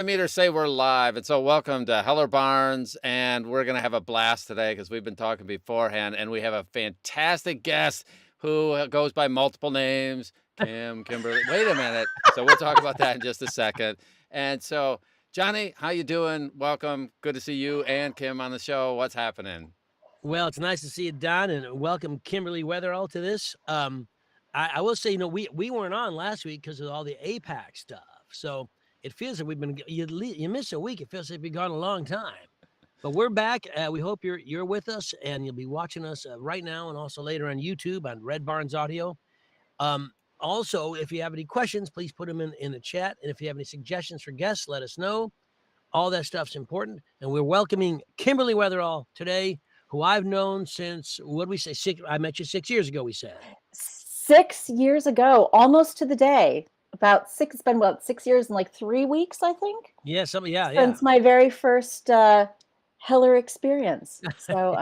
Meter say we're live, and so welcome to Heller Barnes, and we're gonna have a blast today because we've been talking beforehand, and we have a fantastic guest who goes by multiple names, Kimberly. Wait a minute. So we'll talk about that in just a second. And so, Johnny, how you doing? Welcome. Good to see you and Kim on the show. What's happening? Well, it's nice to see you, Don, and welcome Kimberly Wetherell to this. I will say, we weren't on last week because of all the APAC stuff, so it feels like we've been you miss a week. It feels like we've been gone a long time, but we're back. We hope you're with us, and you'll be watching us right now, and also later on YouTube on Red Baarns-Audio. Also, if you have any questions, please put them in the chat, and if you have any suggestions for guests, let us know. All that stuff's important, and we're welcoming Kimberly Wetherell today, who I've known since, what did we say? I met you 6 years ago, we said. 6 years ago, almost to the day. It's been about 6 years and like 3 weeks, I think. Yeah, Since my very first Heller experience. So,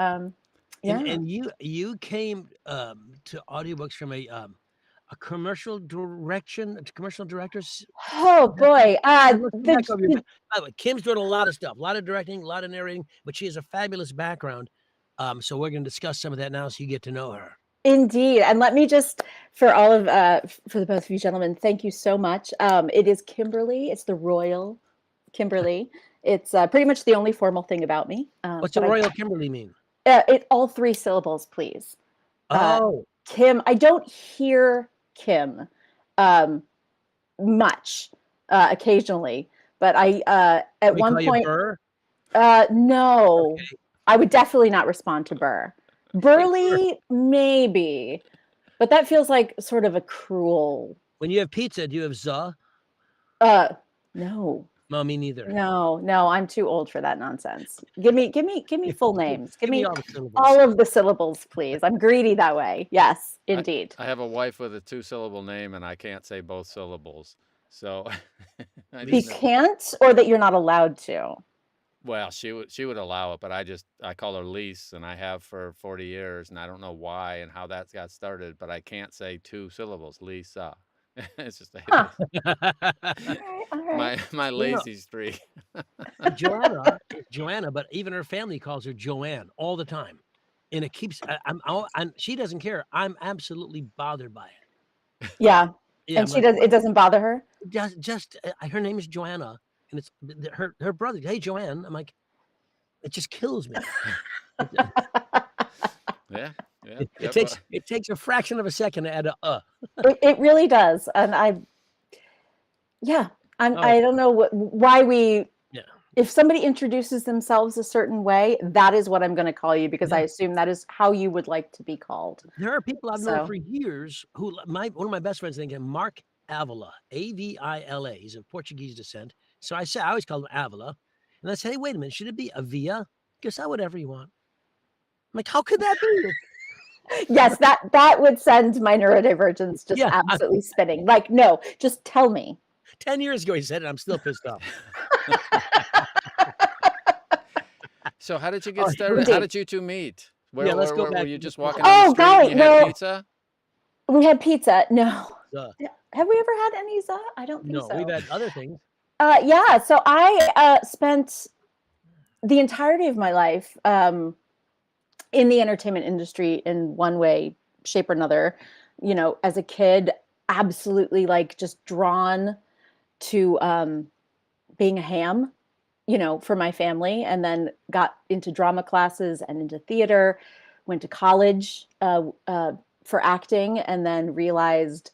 yeah. And you came to audiobooks from a commercial directors. Oh boy. Kim's doing a lot of stuff, a lot of directing, a lot of narrating, but she has a fabulous background. So we're going to discuss some of that now so you get to know her. Indeed. And let me just, for the both of you gentlemen, thank you so much. It is Kimberly. It's the Royal Kimberly. It's pretty much the only formal thing about me. What's the Royal Kimberly mean? All 3 syllables, please. Oh. Kim. I don't hear Kim much, occasionally, but at one point, no, okay. I would definitely not respond to Burr. Burley, maybe, but that feels like sort of a cruel. When you have pizza, do you have za? No. No, me neither. No, I'm too old for that nonsense. Give me full names. Give me all of the syllables, please. I'm greedy that way. Yes, indeed. I have a wife with a 2-syllable name, and I can't say both syllables. So you can't, or that you're not allowed to. Well, she would allow it, but I call her Lise, and I have for 40 years, and I don't know why and how that got started, but I can't say 2 syllables, Lisa. It's just all right. My lazy streak. Joanna, but even her family calls her Joanne all the time, and it keeps. She doesn't care. I'm absolutely bothered by it. Yeah, and it doesn't bother her. Her name is Joanna. And it's her brother. Hey, Joanne. I'm like, it just kills me. Yeah. It takes a fraction of a second to add a. It really does, and I don't know why we. Yeah. If somebody introduces themselves a certain way, that is what I'm going to call you, because I assume that is how you would like to be called. There are people I've known for years who one of my best friends named Mark Avila, Avila. He's of Portuguese descent. So I always call him Avila. And I said, hey, wait a minute, should it be Avia? Guess whatever you want. I'm like, how could that be? Yes, that would send my neurodivergence just absolutely spinning. Like, no, just tell me. 10 years ago he said it, I'm still pissed off. So how did you get started? How did you two meet? Let's go back. Were you just walking down the street and you had pizza? We had pizza. No. Have we ever had any za? I don't think so. No, we've had other things. So I spent the entirety of my life in the entertainment industry in one way, shape, or another. You know, as a kid, absolutely just drawn to being a ham, for my family, and then got into drama classes and into theater, went to college for acting, and then realized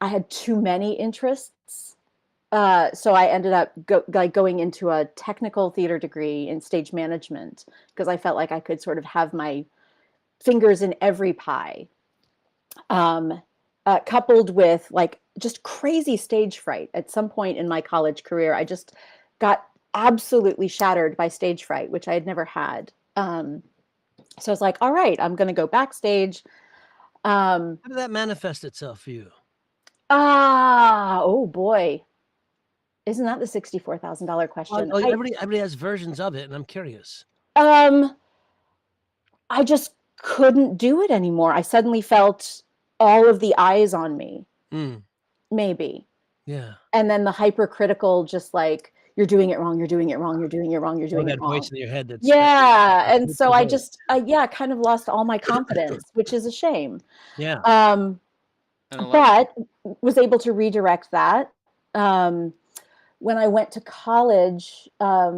I had too many interests. So I ended up going into a technical theater degree in stage management, because I felt like I could sort of have my fingers in every pie, coupled with just crazy stage fright. At some point in my college career, I just got absolutely shattered by stage fright, which I had never had. So I was like, all right, I'm going to go backstage. How did that manifest itself for you? Oh boy. Isn't that the $64,000 question? Oh, everybody has versions of it, and I'm curious. I just couldn't do it anymore. I suddenly felt all of the eyes on me. Maybe. Yeah. And then the hypercritical, just you're doing it wrong, you're doing it wrong, you're doing it wrong, you're All doing it that wrong. voice in your head that's Yeah. And so I good. just, kind of lost all my confidence, which is a shame. Yeah. But was able to redirect that. When I went to college, I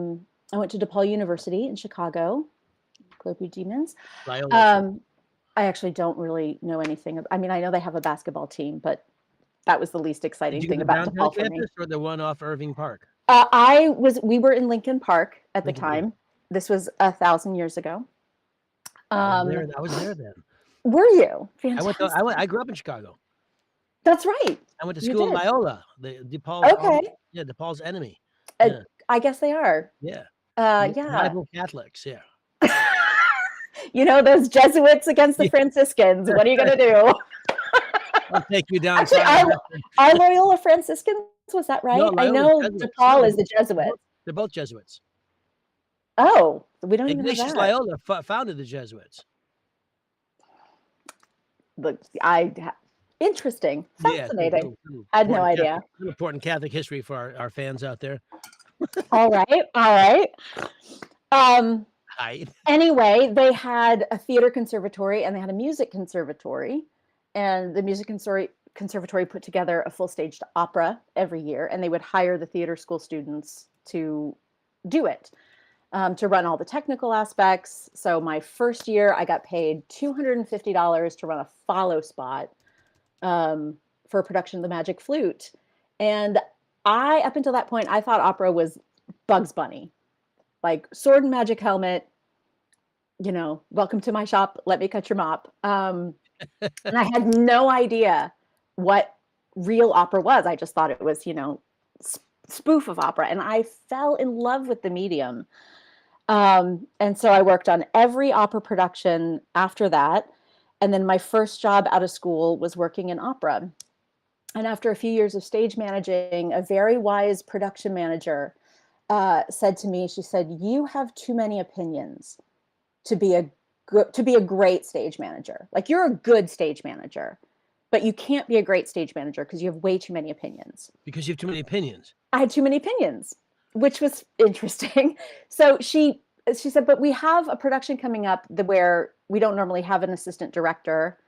went to DePaul University in Chicago, Globe Demons. I actually don't really know anything. I mean, I know they have a basketball team, but that was the least exciting thing about DePaul for me. Or the one off Irving Park? We were in Lincoln Park at the time. This was 1,000 years ago. I was there then. Were you? Fantastic. I grew up in Chicago. That's right. I went to school in Loyola, the DePaul. Okay. DePaul's enemy. I guess they are. Yeah. Rival Catholics. Yeah. You know, those Jesuits against the Franciscans. What are you going to do? I'll take you down. Actually, are Loyola Franciscans? Was that right? No, I know DePaul is the Jesuits. They're both Jesuits. Oh, we don't even know Ignatius that. Loyola founded the Jesuits. Look, interesting, fascinating. Yeah, I had no idea. Important Catholic history for our fans out there. All right. Anyway, they had a theater conservatory and they had a music conservatory, and the music conservatory put together a full staged opera every year, and they would hire the theater school students to do it, to run all the technical aspects. So my first year, I got paid $250 to run a follow spot for a production of The Magic Flute. And up until that point, I thought opera was Bugs Bunny. Like sword and magic helmet, welcome to my shop, let me cut your mop. And I had no idea what real opera was. I just thought it was, spoof of opera. And I fell in love with the medium. And so I worked on every opera production after that. And then my first job out of school was working in opera. And after a few years of stage managing, a very wise production manager said to me, she said, "You have too many opinions to be a great stage manager. Like, you're a good stage manager, but you can't be a great stage manager because you have way too many opinions." Because you have too many opinions. I had too many opinions, which was interesting. So she said, "But we have a production coming up where we don't normally have an assistant director,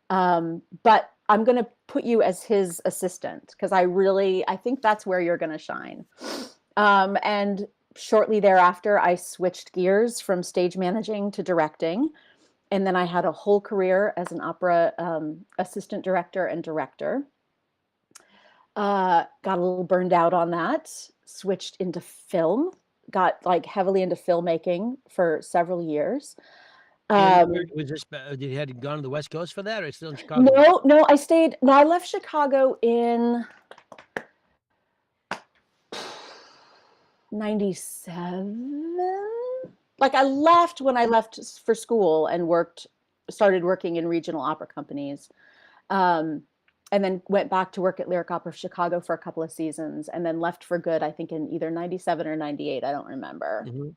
but I'm going to put you as his assistant because I think that's where you're going to shine." And shortly thereafter, I switched gears from stage managing to directing. And then I had a whole career as an opera assistant director and director. Got a little burned out on that, switched into film, got heavily into filmmaking for several years. Did you had gone to the West Coast for that, or still in Chicago? No, I stayed. No, I left Chicago in 97. I left when I left for school and started working in regional opera companies. And then went back to work at Lyric Opera of Chicago for a couple of seasons, and then left for good, I think in either 97 or 98. I don't remember. Mm-hmm.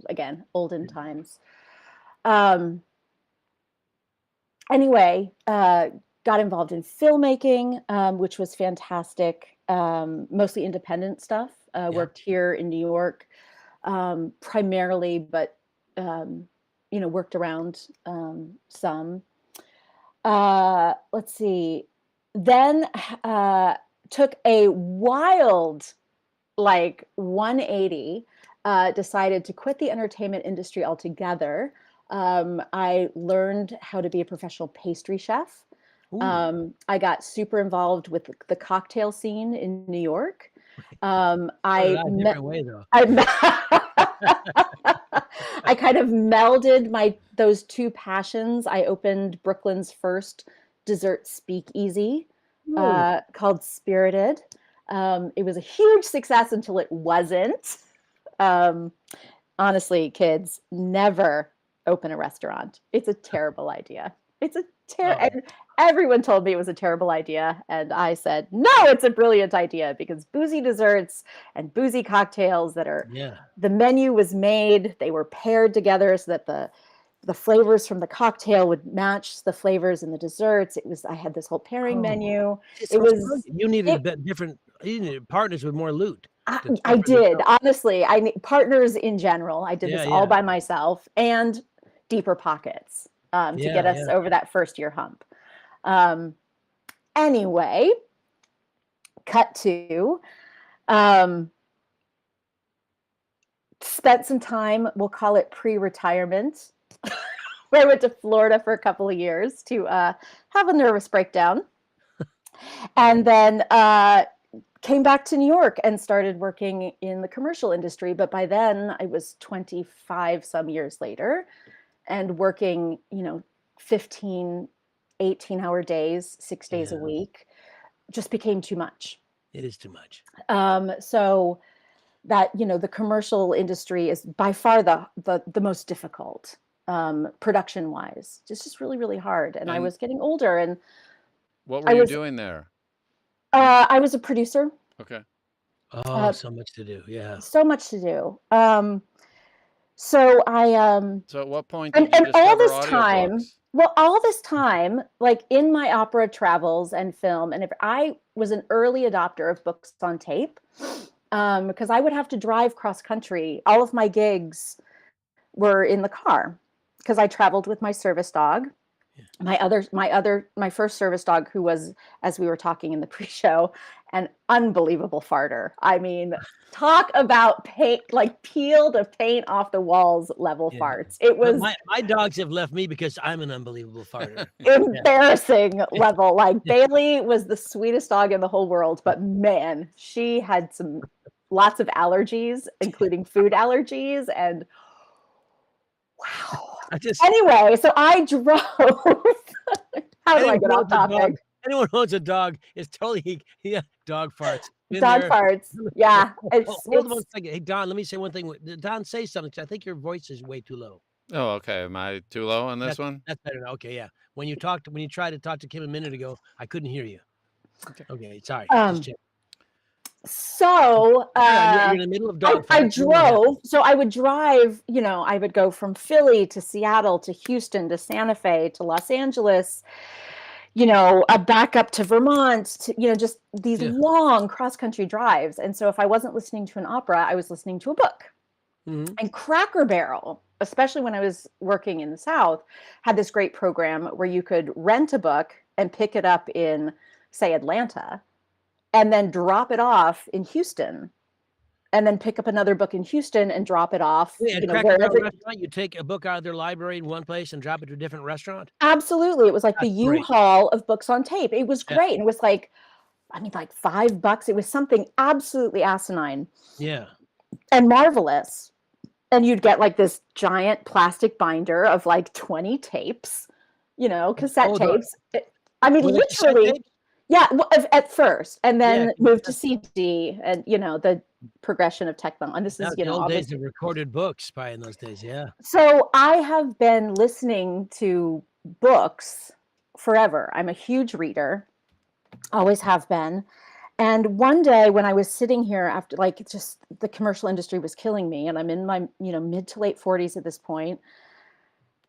Again, olden times. Anyway, got involved in filmmaking, which was fantastic. Mostly independent stuff. Worked here in New York, primarily, but, worked around some. Let's see. Then took a wild, 180, decided to quit the entertainment industry altogether. I learned how to be a professional pastry chef. I got super involved with the cocktail scene in New York. I kind of melded those two passions. I opened Brooklyn's first dessert speakeasy called Spirited. It was a huge success until it wasn't. Honestly, kids, never open a restaurant. It's a terrible idea. And everyone told me it was a terrible idea. And I said, no, it's a brilliant idea, because boozy desserts and boozy cocktails the menu was made, they were paired together so that the flavors from the cocktail would match the flavors in the desserts. I had this whole pairing menu. You needed partners with more loot. I did, honestly. I need partners in general. I did Yeah, this all yeah. by myself, and deeper pockets to Yeah, get us over that first year hump. Anyway, cut to spent some time, we'll call it pre-retirement, where I went to Florida for a couple of years to have a nervous breakdown. And then came back to New York and started working in the commercial industry. But by then I was 25 some years later and working, 15, 18-hour days, 6 days a week, just became too much. It is too much. So that, the commercial industry is by far the most difficult, production wise. It's just really, really hard. And I was getting older. And what were you doing there? I was a producer. Okay. Oh, so much to do. Yeah. So much to do. So I So at what point did you and all discover this time, audiobooks? well, all this time, like in my opera travels and film, and if I was an early adopter of books on tape, because I would have to drive cross country. All of my gigs were in the car because I traveled with my service dog. My first service dog, who was, as we were talking in the pre-show, an unbelievable farter. I mean, talk about paint, like peel the paint off the walls level farts. It was my dogs have left me because I'm an unbelievable farter. embarrassing level. Like Bailey was the sweetest dog in the whole world, but man, she had lots of allergies, including food allergies, and wow. Anyway, so I drove. How do I get off topic? Anyone who owns a dog is totally dog farts. Dog farts. Yeah. Hold on a second. Hey, Don, let me say one thing. Don, say something. I think your voice is way too low. Oh, okay. Am I too low on this one? That's better now. Okay, yeah. When you tried to talk to Kim a minute ago, I couldn't hear you. Okay, sorry. So you're in the middle of dog I drove. So I would drive, I would go from Philly to Seattle to Houston to Santa Fe to Los Angeles, back up to Vermont, to, just these long cross-country drives. And so if I wasn't listening to an opera, I was listening to a book. Mm-hmm. And Cracker Barrel, especially when I was working in the South, had this great program where you could rent a book and pick it up in, say, Atlanta, and then drop it off in Houston, and then pick up another book in Houston and drop it off. Wherever you take a book out of their library in one place and drop it to a different restaurant. Absolutely. It was like the U-Haul of books on tape. It was great. And it was like $5. It was something absolutely asinine. Yeah. And marvelous. And you'd get like this giant plastic binder of like 20 tapes, cassette tapes. Literally. Yeah, at first, and then moved to CD, and the progression of technology. And this is the old days of recorded books by in those days, yeah. So I have been listening to books forever. I'm a huge reader, always have been. And one day when I was sitting here after just the commercial industry was killing me, and I'm in my mid to late 40s at this point,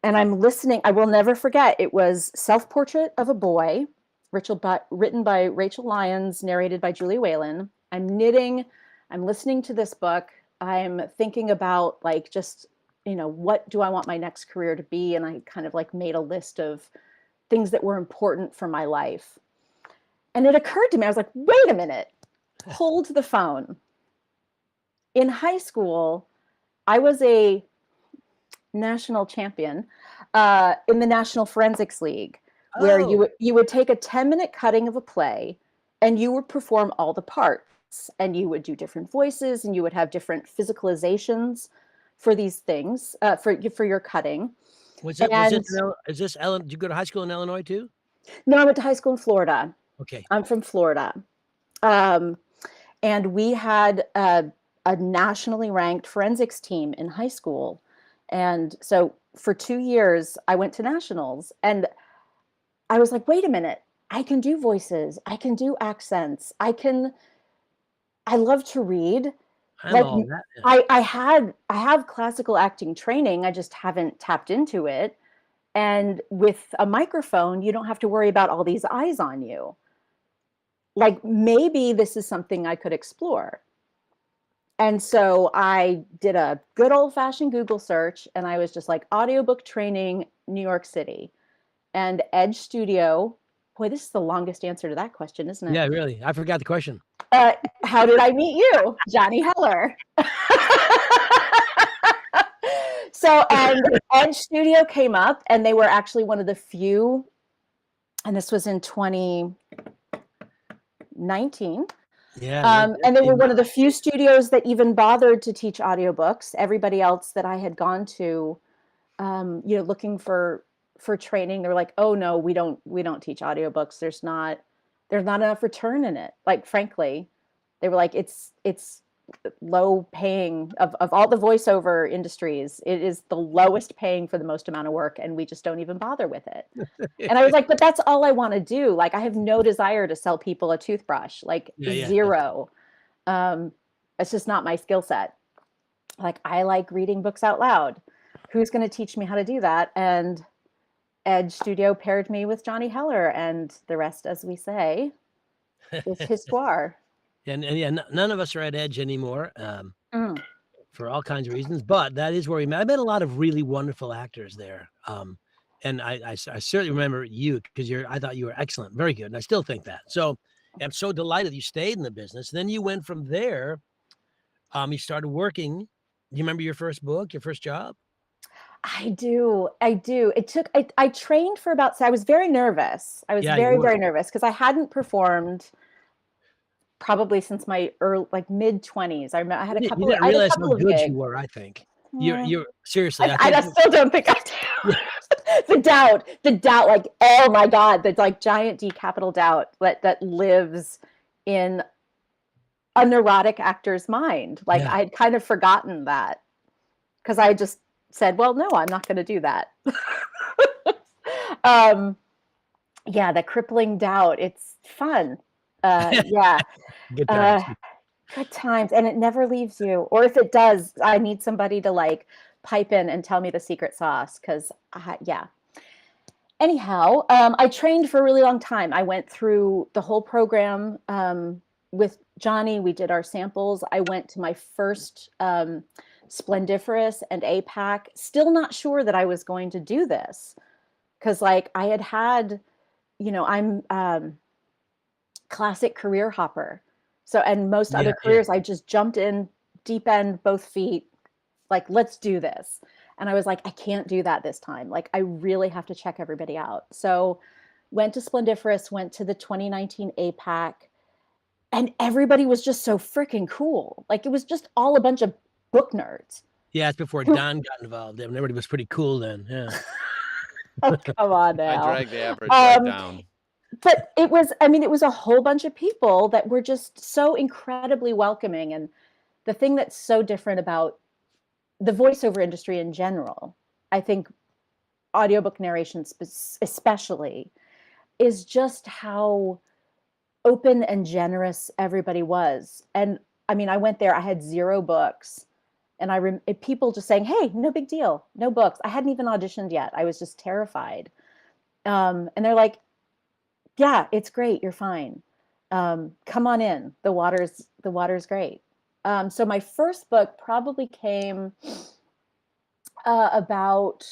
and I'm listening. I will never forget. It was Self-Portrait of a Boy. Written by Rachel Lyons, narrated by Julia Whalen. I'm knitting. I'm listening to this book. I'm thinking about what do I want my next career to be? And I kind of made a list of things that were important for my life. And it occurred to me, I was like, wait a minute, hold the phone. In high school, I was a national champion in the National Forensics League, where you would take a 10-minute cutting of a play and you would perform all the parts, and you would do different voices, and you would have different physicalizations for these things, for your cutting. Is this Ellen? Did you go to high school in Illinois too? No, I went to high school in Florida. Okay. I'm from Florida. And we had a nationally ranked forensics team in high school. And so for 2 years, I went to nationals, and I was like, wait a minute, I can do voices. I can do accents. I love to read. I have classical acting training. I just haven't tapped into it. And with a microphone, you don't have to worry about all these eyes on you. Maybe this is something I could explore. And so I did a good old fashioned Google search, and I was just like, audiobook training, New York City. And Edge Studio. Boy, this is the longest answer to that question, isn't it? Yeah, really. I forgot the question. How did I meet you? Johnny Heller. So, and Edge Studio came up, and they were actually one of the few, and this was in 2019. Yeah. And they were one of the few studios that even bothered to teach audiobooks. Everybody else that I had gone to, looking for training, they were like, oh no, we don't teach audiobooks. There's not enough return in it. Like, frankly, they were like, it's low paying of all the voiceover industries. It is the lowest paying for the most amount of work, and we just don't even bother with it. And I was like, but that's all I want to do. Like, I have no desire to sell people a toothbrush, like zero. It's just not my skill set. Like, I like reading books out loud. Who's going to teach me how to do that? And Edge Studio paired me with Johnny Heller, and the rest, as we say, is histoire. And none of us are at Edge anymore for all kinds of reasons, but that is where we met. I met a lot of really wonderful actors there. And I certainly remember you because I thought you were excellent, very good. And I still think that. So I'm so delighted you stayed in the business. Then you went from there. You started working. Do you remember your first book, your first job? I do. I trained for I was very nervous. I was very nervous because I hadn't performed probably since my mid-20s. I had a couple. You didn't realize how good gigs. You were. I think you're seriously. I still don't think I do. The doubt. Like, oh my God, the like giant D capital doubt that lives in a neurotic actor's mind. Like, I had kind of forgotten that because I just said, well, no, I'm not going to do that. The crippling doubt. It's fun. Good times. Good times. And it never leaves you. Or if it does, I need somebody to like pipe in and tell me the secret sauce. Cause anyhow, I trained for a really long time. I went through the whole program, with Johnny. We did our samples. I went to my first, Splendiferous and APAC, still not sure that I was going to do this. Cause like I had, I'm, classic career hopper. So, and most other careers, I just jumped in deep end, both feet, like, let's do this. And I was like, I can't do that this time. Like, I really have to check everybody out. So went to Splendiferous, went to the 2019 APAC, and everybody was just so freaking cool. Like, it was just all a bunch of book nerds. Yeah, it's before Don got involved. Everybody was pretty cool then. Yeah. Oh, come on now. I dragged the average right down. But it was a whole bunch of people that were just so incredibly welcoming. And the thing that's so different about the voiceover industry in general, I think audiobook narration especially, is just how open and generous everybody was. And I mean, I went there, I had 0 books, and people just saying, hey, no big deal, no books. I hadn't even auditioned yet. I was just terrified. And they're like, yeah, it's great. You're fine. Come on in. The water's great. So my first book probably came about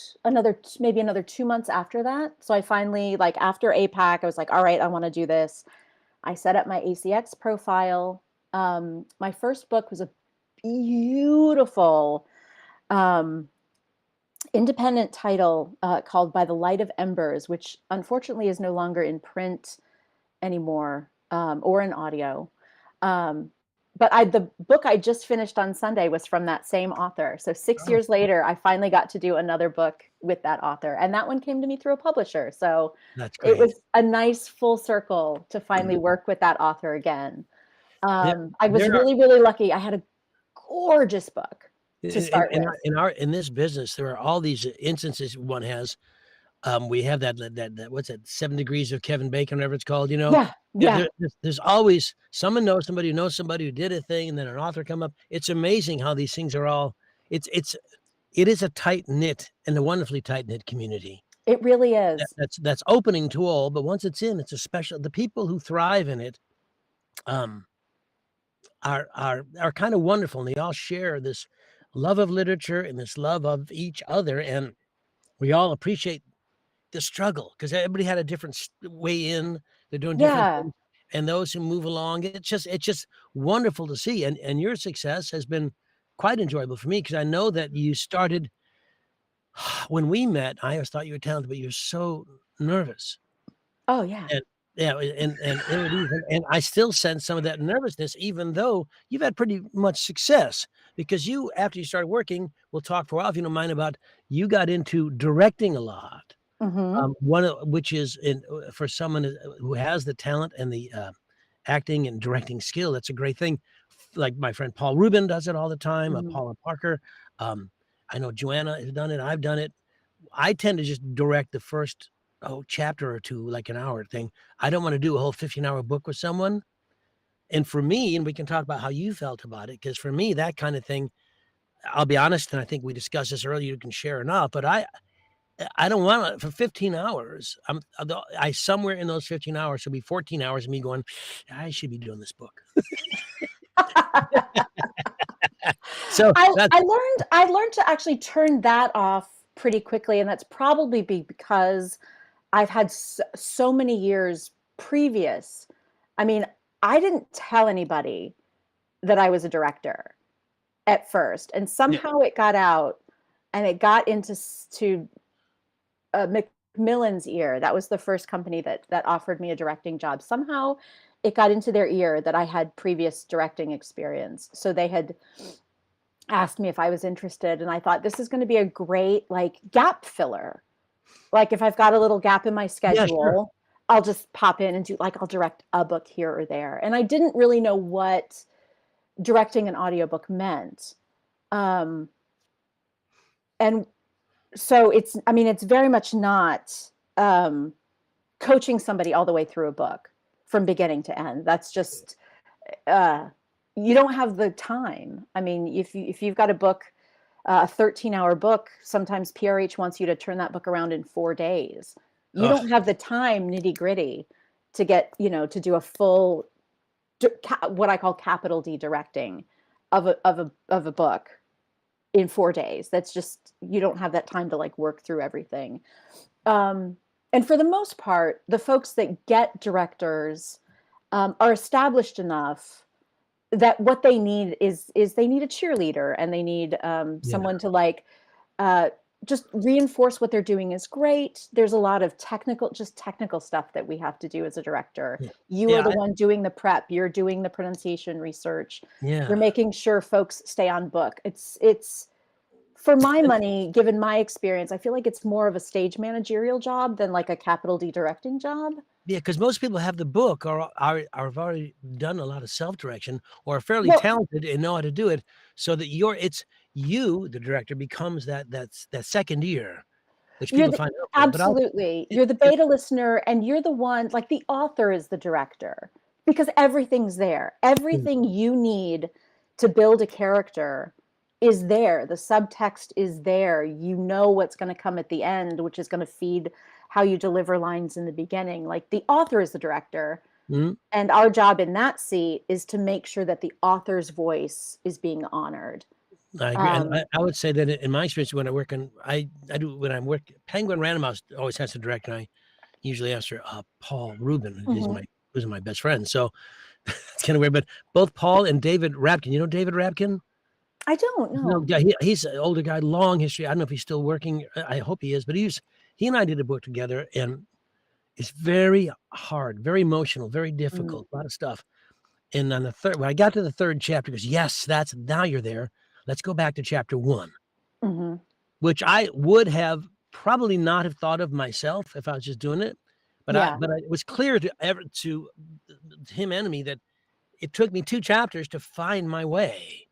maybe another 2 months after that. So I finally, like, after APAC, I was like, all right, I want to do this. I set up my ACX profile. My first book was a beautiful independent title called By the Light of Embers, which unfortunately is no longer in print anymore, or in audio. But the book I just finished on Sunday was from that same author. So 6 years later, I finally got to do another book with that author. And that one came to me through a publisher. So that's great. It was a nice full circle to finally work with that author again. I was really, really lucky. I had a gorgeous book to start with. In this business, there are all these instances one has. We have that what's that, 7 Degrees of Kevin Bacon, whatever it's called, There's always someone knows somebody who knows somebody who did a thing, and then an author come up. It's amazing how these things are all, it is a tight knit and a wonderfully tight knit community. It really is. That's opening to all, but once it's in, it's a special, the people who thrive in it, are kind of wonderful, and they all share this love of literature and this love of each other, and we all appreciate the struggle because everybody had a different way in. They're doing different Yeah. things, and those who move along, it's just wonderful to see. And your success has been quite enjoyable for me because I know that you started when we met. I always thought you were talented, but you're so nervous. Oh yeah. And yeah, and I still sense some of that nervousness, even though you've had pretty much success. Because you, after you started working, we'll talk for a while if you don't mind about you got into directing a lot. Mm-hmm. One of which is for someone who has the talent and the acting and directing skill, that's a great thing. Like my friend Paul Rubin does it all the time. Mm-hmm. Paula Parker. I know Joanna has done it. I've done it. I tend to just direct the first chapter or two, like an hour thing. I don't want to do a whole 15-hour book with someone. And for me, and we can talk about how you felt about it, because for me, that kind of thing, I'll be honest, and I think we discussed this earlier, you can share or not, but I don't want it for 15 hours. I somewhere in those 15 hours should be 14 hours of me going, I should be doing this book. So I learned to actually turn that off pretty quickly, and that's probably because I've had so many years previous. I mean, I didn't tell anybody that I was a director at first, and somehow it got out, and it got into Macmillan's ear. That was the first company that offered me a directing job. Somehow it got into their ear that I had previous directing experience. So they had asked me if I was interested, and I thought this is going to be a great like gap filler. Like if I've got a little gap in my schedule, sure. I'll just pop in and do like I'll direct a book here or there. And I didn't really know what directing an audiobook meant. And so it's very much not coaching somebody all the way through a book from beginning to end. That's just you don't have the time. I mean, if you've got a book, a 13-hour book, sometimes PRH wants you to turn that book around in 4 days. You don't have the time, nitty gritty, to get, to do a full, what I call capital D directing of a book in 4 days. That's just, you don't have that time to like work through everything. And for the most part, the folks that get directors are established enough that what they need is they need a cheerleader, and they need someone to like just reinforce what they're doing is great. There's a lot of technical stuff that we have to do as a director. You are the one doing the prep. You're doing the pronunciation research. You're making sure folks stay on book. It's for my money, given my experience, I feel like it's more of a stage managerial job than like a capital D directing job. Yeah, because most people have the book or have already done a lot of self-direction or are fairly talented and know how to do it, so that it's you, the director, becomes that second ear, which people find helpful. Absolutely. You're the beta listener, and you're the one, like the author is the director, because everything's there. Everything you need to build a character is there. The subtext is there. You know what's going to come at the end, which is going to feed how you deliver lines in the beginning. Like the author is the director. And our job in that seat is to make sure that the author's voice is being honored. I agree. And I would say that in my experience, when I work Penguin Random House always has to direct, and I usually answer Paul Rubin, who's my best friend. So it's kind of weird, but both Paul and David Rapkin, you know David Rapkin? I don't know. No, yeah, he's an older guy, long history. I don't know if he's still working. I hope he is, but he and I did a book together, and it's very hard, very emotional, very difficult, a lot of stuff. And on when I got to the third chapter, he goes, yes, now you're there. Let's go back to chapter 1, which I would have probably not have thought of myself if I was just doing it. But it was clear to him and me that it took me 2 chapters to find my way.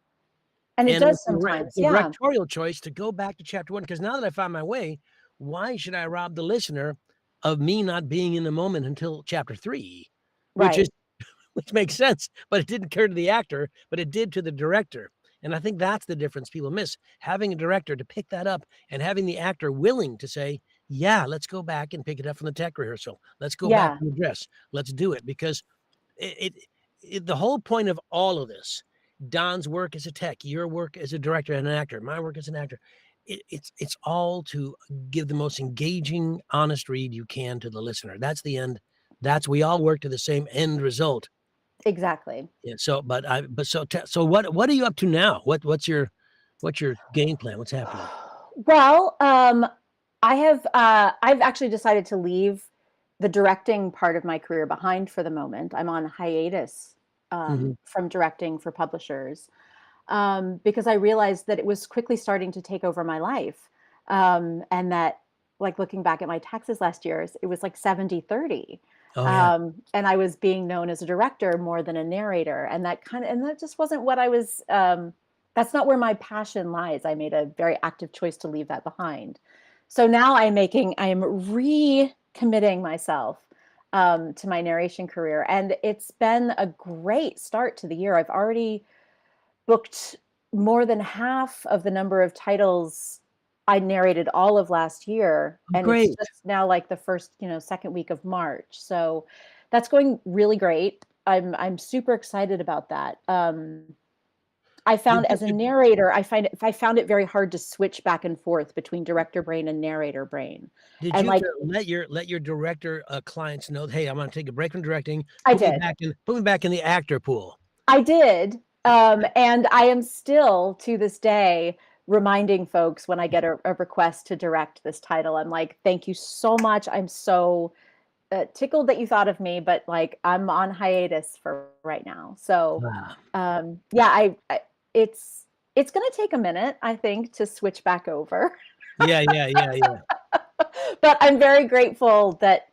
And it does sometimes, the directorial choice to go back to chapter 1, because now that I found my way, why should I rob the listener of me not being in the moment until chapter 3, which makes sense, but it didn't occur to the actor, but it did to the director. And I think that's the difference people miss, having a director to pick that up and having the actor willing to say, yeah, let's go back and pick it up from the tech rehearsal. Let's go back to the dress. Let's do it, because the whole point of all of this, Don's work as a tech, your work as a director and an actor, my work as an actor, it's all to give the most engaging, honest read you can to the listener. That's the end. We all work to the same end result. Exactly. Yeah. So, so what are you up to now? What's your game plan? What's happening? Well, I've actually decided to leave the directing part of my career behind for the moment. I'm on hiatus from directing for publishers because I realized that it was quickly starting to take over my life. And that, like, looking back at my taxes last year, it was like 70-30. Oh, yeah. And I was being known as a director more than a narrator. And that just wasn't what I was, that's not where my passion lies. I made a very active choice to leave that behind. So now I am recommitting myself to my narration career. And it's been a great start to the year. I've already booked more than half of the number of titles I narrated all of last year. And Great. It's just now like the first, second week of March. So that's going really great. I'm super excited about that. I found as a narrator, I found it very hard to switch back and forth between director brain and narrator brain. Did and you let your director clients know, hey, I'm going to take a break from directing? I did. Put me back in the actor pool. I did. And I am still to this day reminding folks when I get a request to direct this title. I'm like, thank you so much. I'm so tickled that you thought of me, but like I'm on hiatus for right now. So yeah, it's going to take a minute, I think, to switch back over. Yeah. But I'm very grateful that,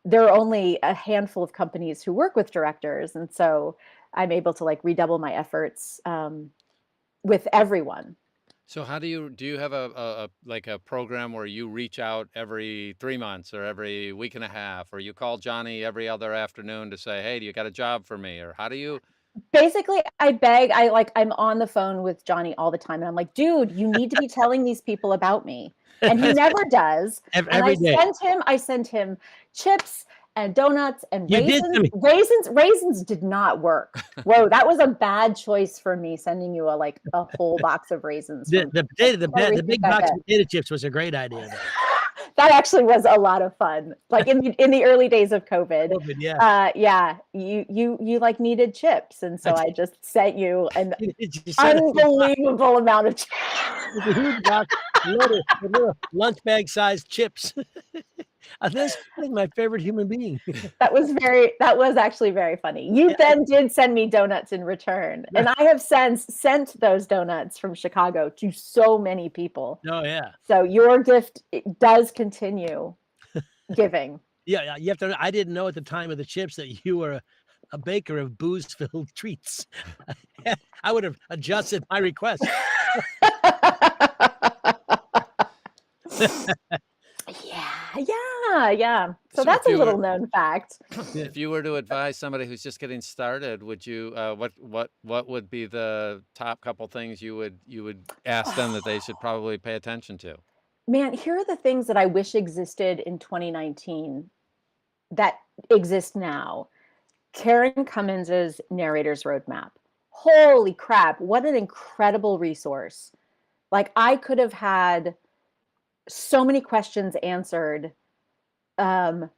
there are only a handful of companies who work with directors. And so I'm able to like redouble my efforts with everyone. So how do you have a program where you reach out every 3 months or every week and a half, or you call Johnny every other afternoon to say, hey, do you got a job for me? Or how do you? Basically, I'm on the phone with Johnny all the time. And I'm like, dude, you need to be telling these people about me. And he never does. Every day. I send him chips and donuts and You raisins. Raisins did not work. Whoa, that was a bad choice for me, sending you a whole box of raisins. The big box of potato chips was a great idea, though. That actually was a lot of fun. Like in the early days of COVID. Yeah. You like needed chips, and so I just sent you an unbelievable amount of chips. A huge box, little lunch bag sized chips. This is my favorite human being. That was actually very funny. You then did send me donuts in return, and I have since sent those donuts from Chicago to so many people. Oh yeah. So your gift does continue giving. Yeah. You have to. I didn't know at the time of the chips that you were a baker of booze-filled treats. I would have adjusted my request. Yeah. So that's a little known fact. If you were to advise somebody who's just getting started, would you what would be the top couple things you would ask them that they should probably pay attention to? Man, here are the things that I wish existed in 2019 that exist now. Karen Cummins's Narrator's Roadmap. Holy crap, what an incredible resource. Like, I could have had so many questions answered. And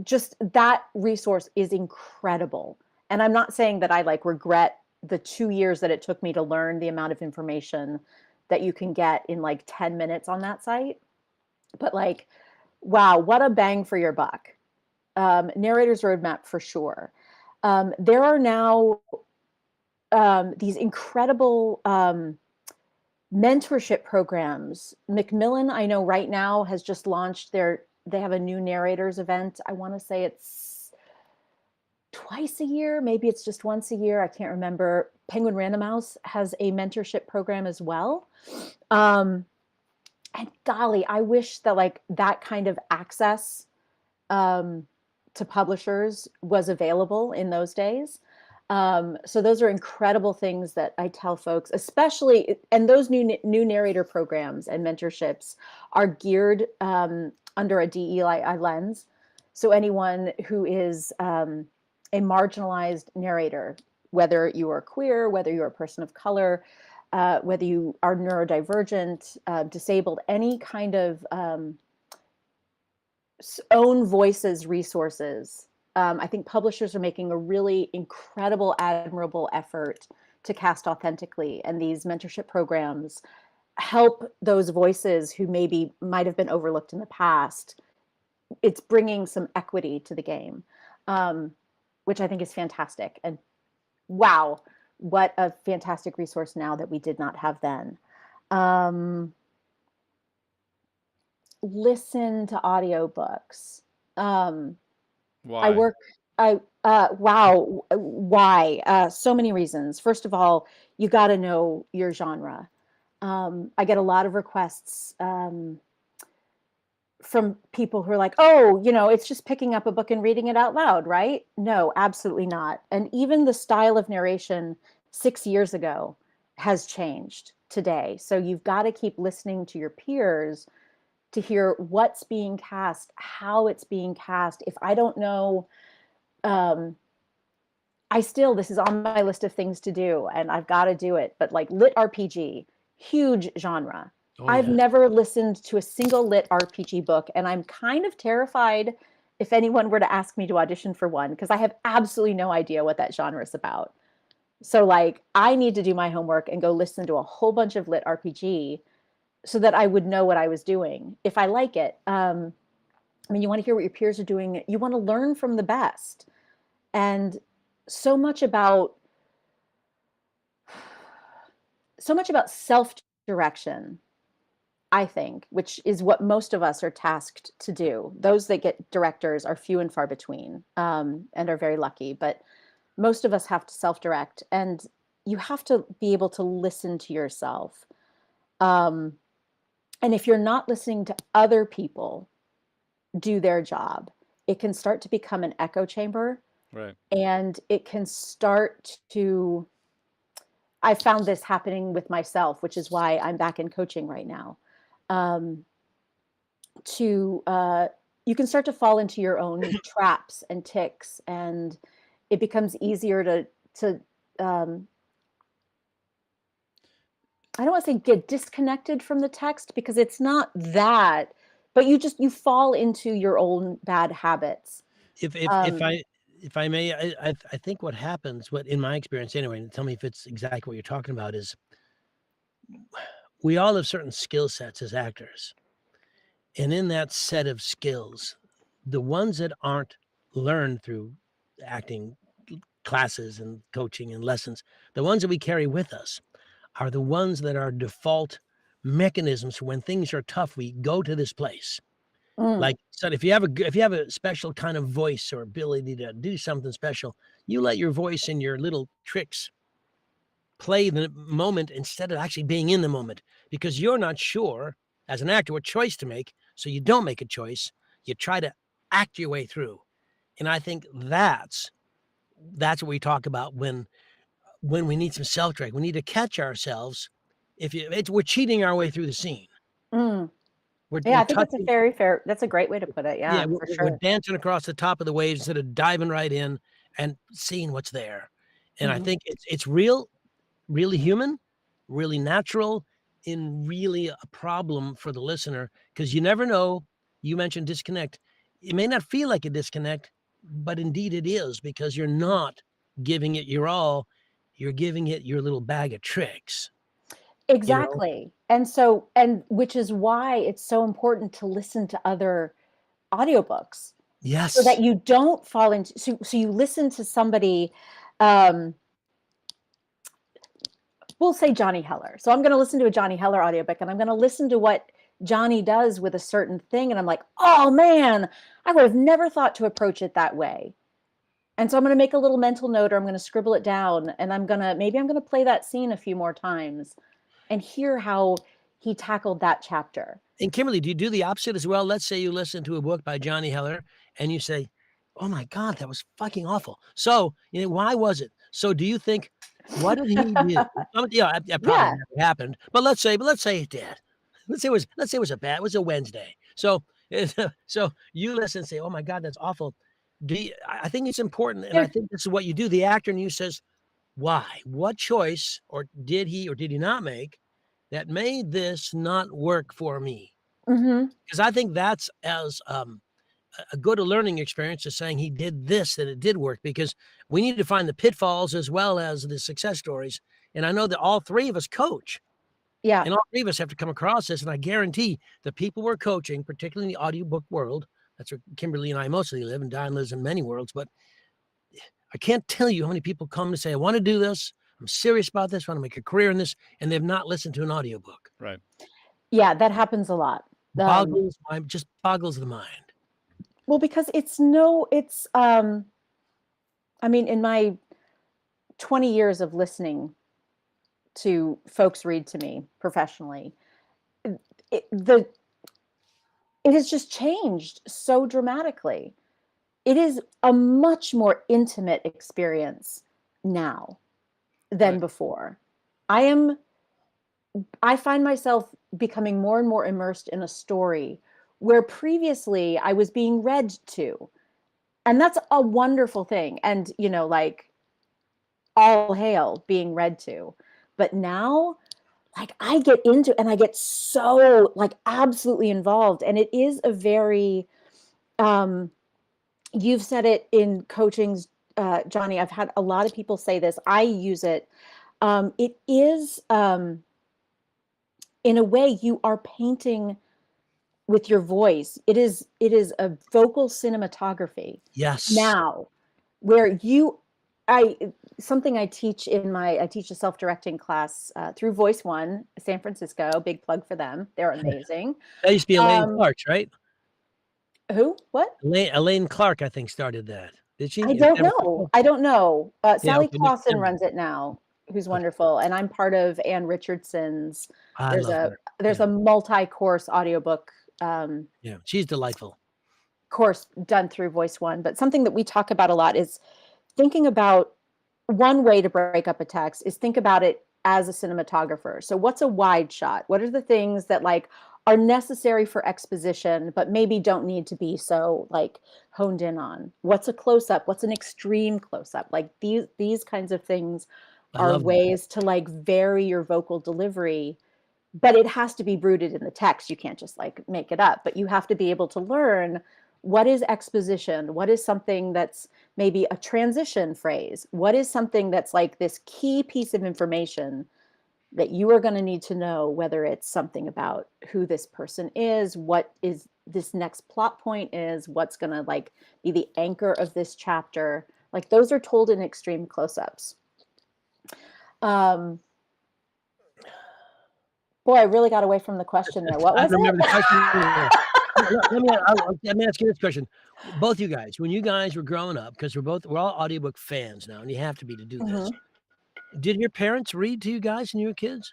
just that resource is incredible. And I'm not saying that I regret the 2 years that it took me to learn the amount of information that you can get in 10 minutes on that site. But wow, what a bang for your buck. Narrator's Roadmap for sure. There are now these incredible mentorship programs. Macmillan, I know right now, has just launched they have a new narrators event. I want to say it's twice a year. Maybe it's just once a year. I can't remember. Penguin Random House has a mentorship program as well. And golly, I wish that that kind of access to publishers was available in those days. So those are incredible things that I tell folks, especially, and those new narrator programs and mentorships are geared under a DEI lens. So anyone who is a marginalized narrator, whether you are queer, whether you're a person of color, whether you are neurodivergent, disabled, any kind of own voices resources. I think publishers are making a really incredible, admirable effort to cast authentically, and these mentorship programs help those voices who maybe might have been overlooked in the past. It's bringing some equity to the game, which I think is fantastic. And wow, what a fantastic resource now that we did not have then. Listen to audiobooks. Why? I work, wow, why? So many reasons. First of all, you got to know your genre. I get a lot of requests from people who are like, oh, it's just picking up a book and reading it out loud, right? No, absolutely not. And even the style of narration 6 years ago has changed today. So you've got to keep listening to your peers to hear what's being cast, how it's being cast. If I don't know, this is on my list of things to do and I've got to do it. But like lit RPG, huge genre. Oh, I've yeah. never listened to a single lit RPG book, and I'm kind of terrified if anyone were to ask me to audition for one, because I have absolutely no idea what that genre is about. So like, I need to do my homework and go listen to a whole bunch of lit RPG so that I would know what I was doing if I like it. I mean, you want to hear what your peers are doing. You want to learn from the best. And so much about self-direction, I think, which is what most of us are tasked to do. Those that get directors are few and far between, and are very lucky. But most of us have to self-direct, and you have to be able to listen to yourself. And if you're not listening to other people do their job, it can start to become an echo chamber. Right. And it can start to, I found this happening with myself, which is why I'm back in coaching right now. You can start to fall into your own traps and ticks, and it becomes easier to I don't want to say get disconnected from the text, because it's not that, but you fall into your own bad habits. If I may, I think what happens, what in my experience anyway, and tell me if it's exactly what you're talking about, is we all have certain skill sets as actors. And in that set of skills, the ones that aren't learned through acting classes and coaching and lessons, the ones that we carry with us are the ones that are default mechanisms for when things are tough. We go to this place. Like, so if you have a special kind of voice or ability to do something special, you let your voice and your little tricks play the moment instead of actually being in the moment, because you're not sure as an actor what choice to make. So you don't make a choice. You try to act your way through. And I think that's what we talk about when we need some self-direct. We need to catch ourselves. We're cheating our way through the scene. I think that's a very fair, that's a great way to put it. Yeah, for sure. We're dancing across the top of the waves instead of diving right in and seeing what's there. And I think it's really human, really natural, and really a problem for the listener, because you never know. You mentioned disconnect. It may not feel like a disconnect, but indeed it is, because you're not giving it your all. You're giving it your little bag of tricks. Exactly. And which is why it's so important to listen to other audiobooks. Yes. So that you don't fall into, so you listen to somebody, we'll say Johnny Heller. So I'm going to listen to a Johnny Heller audiobook, and I'm going to listen to what Johnny does with a certain thing. And I'm like, oh man, I would have never thought to approach it that way. And so I'm going to make a little mental note, or I'm going to scribble it down, and maybe I'm going to play that scene a few more times and hear how he tackled that chapter. And Kimberly, do you do the opposite as well? Let's say you listen to a book by Johnny Heller and you say, oh my God, that was fucking awful. So, why was it? So do you think, what did he do? That probably never happened, but let's say it did. Let's say it was a Wednesday. So you listen and say, oh my God, that's awful. I think it's important, and I think this is what you do. The actor in you says, why? What choice or did he not make that made this not work for me? Mhm. Because I think that's as a good a learning experience as saying he did this, that it did work, because we need to find the pitfalls as well as the success stories. And I know that all three of us coach, Yeah. and all three of us have to come across this. And I guarantee the people we're coaching, particularly in the audiobook world, that's where Kimberly and I mostly live, and Don lives in many worlds, but I can't tell you how many people come to say, I want to do this. I'm serious about this. I want to make a career in this. And they've not listened to an audiobook. Right. Yeah, that happens a lot. Just boggles the mind. Well, because I mean, in my 20 years of listening to folks read to me professionally, it has just changed so dramatically. It is a much more intimate experience now than Right. before. I find myself becoming more and more immersed in a story where previously I was being read to. And that's a wonderful thing. And, like, all hail being read to. But now, like, I get into and I get so, like, absolutely involved. And it is a very, you've said it in coachings, Johnny. I've had a lot of people say this. I use it. It is, in a way, you are painting with your voice. It is a vocal cinematography. Yes. Now, where something I teach I teach a self-directing class through Voice One, San Francisco. Big plug for them. They're amazing. That used to be Elaine Clark's, right? Who? What? Elaine Clark, I think, started that. Did she? I don't know. I don't know. Sally okay, Clausen never runs it now, who's wonderful. And I'm part of Ann Richardson's. I love her. There's a multi-course audiobook Yeah, she's delightful. course done through Voice One. But something that we talk about a lot is thinking about one way to break up a text is think about it as a cinematographer. So what's a wide shot? What are the things that like are necessary for exposition, but maybe don't need to be so like honed in on? What's a close up? What's an extreme close up? Like these kinds of things are ways to like vary your vocal delivery, but it has to be rooted in the text. You can't just like make it up, but you have to be able to learn what is exposition, what is something that's maybe a transition phrase, what is something that's like this key piece of information that you are going to need to know, whether it's something about who this person is, what is this next plot point is, what's going to like be the anchor of this chapter. Like those are told in extreme close-ups. Boy, I really got away from the question there. What was I remember it? the question. Let me ask you this question. Both you guys, when you guys were growing up, because we're all audiobook fans now, and you have to be to do this. Did your parents read to you guys when you were kids?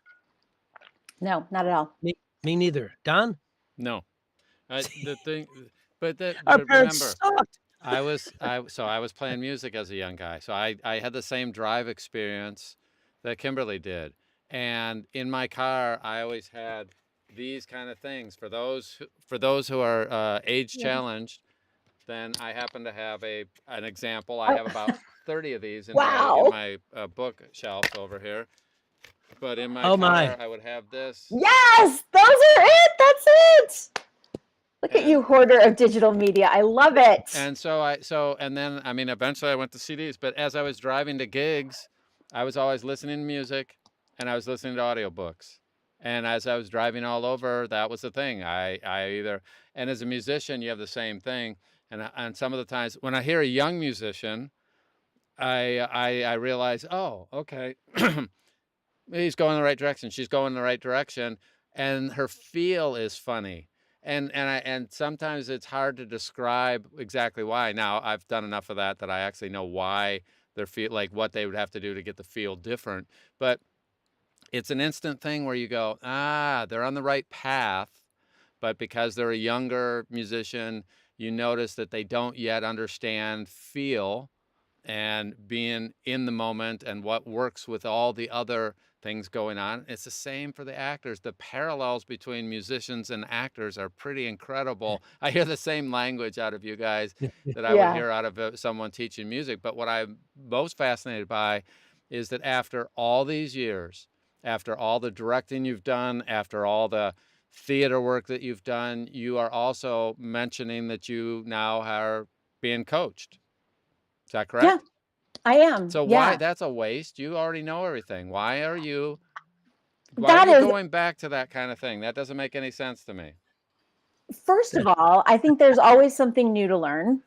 No, not at all. Me neither. Don? No. The thing, but Our parents remember, sucked. I was playing music as a young guy. So I had the same drive experience that Kimberly did. And in my car, I always had these kind of things for those who are age challenged. Then I happen to have an example. I have about 30 of these in my bookshelf over here. But in my car, I would have this. Yes, those are it. That's it. Look at you, hoarder of digital media. I love it. And and then, I mean, eventually I went to CDs, but as I was driving to gigs, I was always listening to music and I was listening to audiobooks. And as I was driving all over, that was the thing. I either, and as a musician, you have the same thing. And some of the times when I hear a young musician, I realize, oh, okay, he's going in the right direction. She's going in the right direction. And her feel is funny. And sometimes it's hard to describe exactly why. Now I've done enough of that I actually know why their feel, like what they would have to do to get the feel different. But it's an instant thing where you go, they're on the right path. But because they're a younger musician, you notice that they don't yet understand feel and being in the moment and what works with all the other things going on. It's the same for the actors. The parallels between musicians and actors are pretty incredible. I hear the same language out of you guys that I would Yeah. hear out of someone teaching music. But what I'm most fascinated by is that after all these years, after all the directing you've done, after all the theater work that you've done, you are also mentioning that you now are being coached. Is that correct? Yeah, I am. So why? Yeah. That's a waste. You already know everything. Why are you That is, going back to that kind of thing? That doesn't make any sense to me. first of all, I think there's always something new to learn.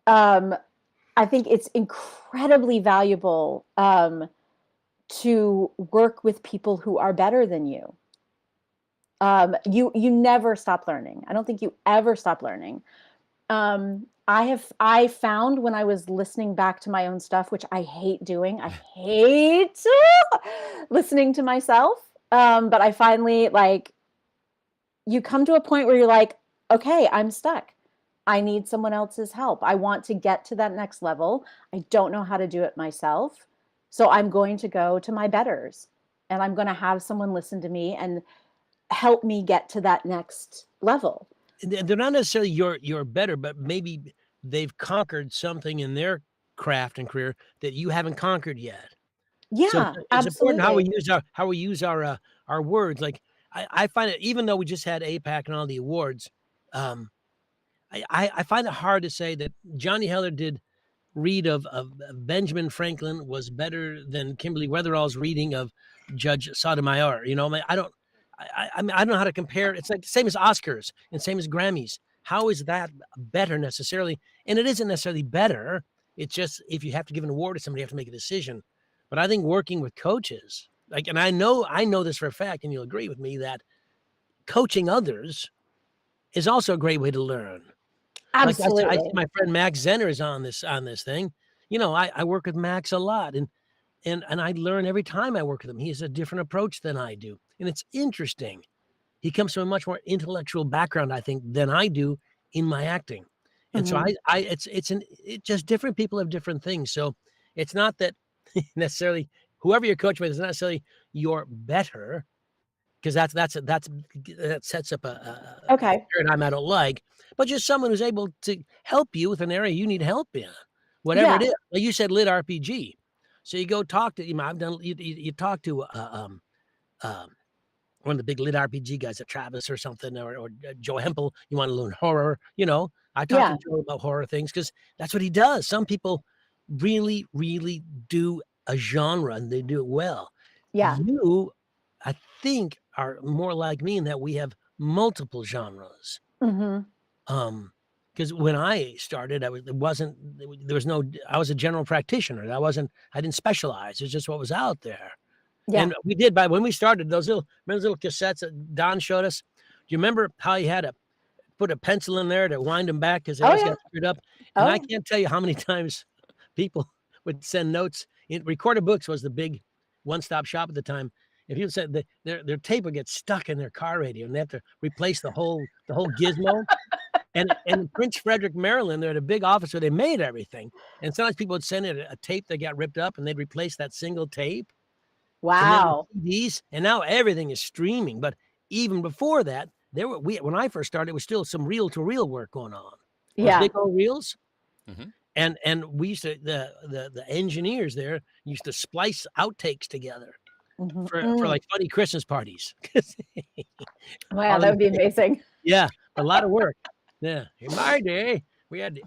I think it's incredibly valuable to work with people who are better than you. You never stop learning. I don't think you ever stop learning. I found when I was listening back to my own stuff, which I hate doing, I hate listening to myself. But I finally, like, you come to a point where you're like, okay, I'm stuck. I need someone else's help. I want to get to that next level. I don't know how to do it myself. So I'm going to go to my betters, and I'm going to have someone listen to me and help me get to that next level. They're not necessarily your better, but maybe they've conquered something in their craft and career that you haven't conquered yet. Yeah, So it's absolutely. important how we use our words. Like I find it, even though we just had APAC and all the awards, I find it hard to say that Johnny Heller did read of Benjamin Franklin was better than Kimberly Wetherell's reading of Judge Sotomayor. You know, I mean, I don't know how to compare. It's like the same as Oscars and same as Grammys. How is that better necessarily? And it isn't necessarily better. It's just, if you have to give an award to somebody, you have to make a decision. But I think working with coaches, like, and I know this for a fact, and you'll agree with me that coaching others is also a great way to learn. Absolutely. Like I see my friend Max Zenner is on this thing. You know, I work with Max a lot, and I learn every time I work with him. He has a different approach than I do, and it's interesting. He comes from a much more intellectual background, I think, than I do in my acting. And so it's just different people have different things. So it's not that necessarily whoever you're coaching with is not necessarily you're better, because that sets up a paradigm I don't like, but just someone who's able to help you with an area you need help in, whatever it is. Like you said, lit RPG. So you go talk to, I've done, you talk to one of the big lit RPG guys at Travis or something, or Joe Hempel. You want to learn horror, you know, I talk to Joe about horror things because that's what he does. Some people really, really do a genre and they do it well. Yeah. You, I think, are more like me in that we have multiple genres. Because when I started, I was a general practitioner. I didn't specialize. It's just what was out there. Yeah. And we did, when we started, those little cassettes that Don showed us. Do you remember how he had to put a pencil in there to wind them back because they always got screwed up? And I can't tell you how many times people would send notes. Recorded Books was the big one-stop shop at the time. If you said their tape would get stuck in their car radio and they have to replace the whole gizmo. And in Prince Frederick, Maryland, they had a big office where they made everything. And sometimes people would send in a tape that got ripped up and they'd replace that single tape. Wow. And CDs, and now everything is streaming. But even before that, when I first started, it was still some reel-to-reel work going on. Those big old reels. And we used to, the engineers there used to splice outtakes together for like funny Christmas parties. Wow, that would be amazing. Yeah, a lot of work. Yeah, in my day, we had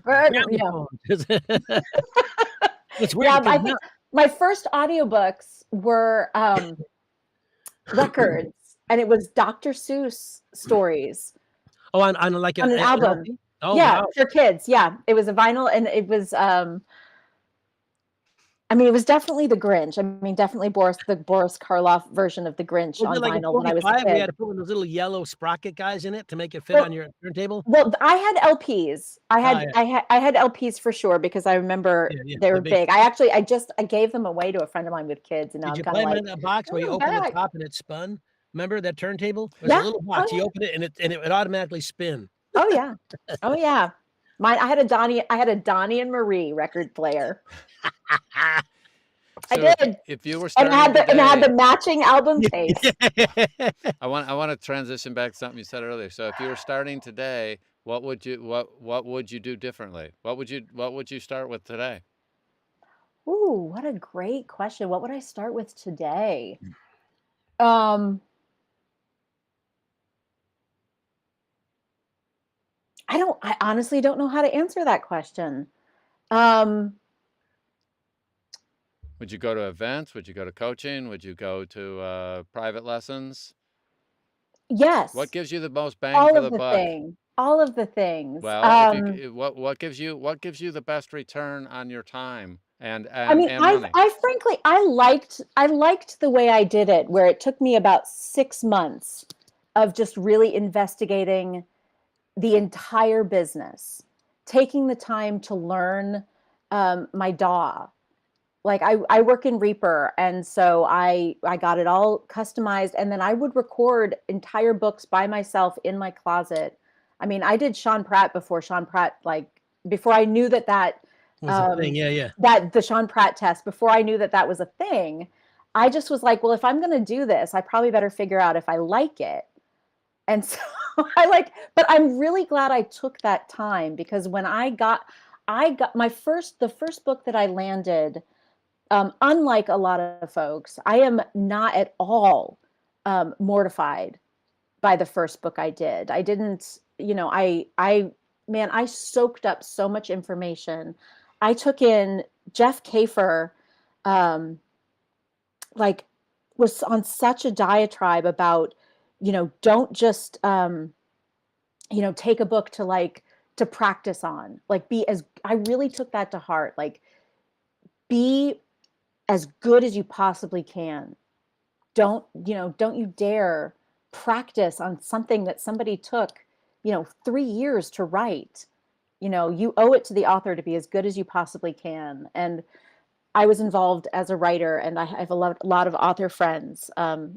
it's weird. Yeah, I think my first audiobooks were records, and it was Dr. Seuss stories. Oh, on like an album. LP? Oh, yeah, wow. for kids. Yeah, it was a vinyl, and it was it was definitely the Grinch. I mean, definitely the Boris Karloff version of the Grinch on vinyl when I was a kid. We had to put one of those little yellow sprocket guys in it to make it fit on your turntable. Well, I had LPs. I had LPs for sure because I remember they were big. I gave them away to a friend of mine with kids, and now Did you I'm play kind of them in that box where you open the top and it spun? Remember that turntable? There's a little box. You open it and it would automatically spin. Oh yeah. Oh yeah. I had a Donnie and Marie record player. I So did. if you were And I starting had the today, matching album case. I want to transition back to something you said earlier. So if you were starting today, what would you do differently? What would you start with today? Ooh, what a great question. What would I start with today? Um, I honestly don't know how to answer that question. Um, Would you go to events? Would you go to coaching? Would you go to private lessons? What yes, gives you the most bang all for of the the buck? things, all of the things. Well, if you what gives you the best return on your time and I mean, money? I frankly, I liked the way I did it, where it took me about 6 months of just really investigating the entire business, taking the time to learn my DAW. Like I work in Reaper, and so I got it all customized, and then I would record entire books by myself in my closet. I mean, I did Sean Pratt before Sean Pratt, like before I knew that Was a thing. Yeah. that the Sean Pratt test, before I knew that was a thing. I just was like, well, if I'm going to do this, I probably better figure out if I like it. And so but I'm really glad I took that time, because when I got the first book that I landed, unlike a lot of folks, I am not at all mortified by the first book I did. I didn't, man, I soaked up so much information. I took in Jeff Kafer, um, like, was on such a diatribe about, don't just, take a book to practice on. Like, I really took that to heart. Like, be as good as you possibly can. Don't you dare practice on something that somebody took, 3 years to write. You owe it to the author to be as good as you possibly can. And I was involved as a writer, and I have a lot of author friends. It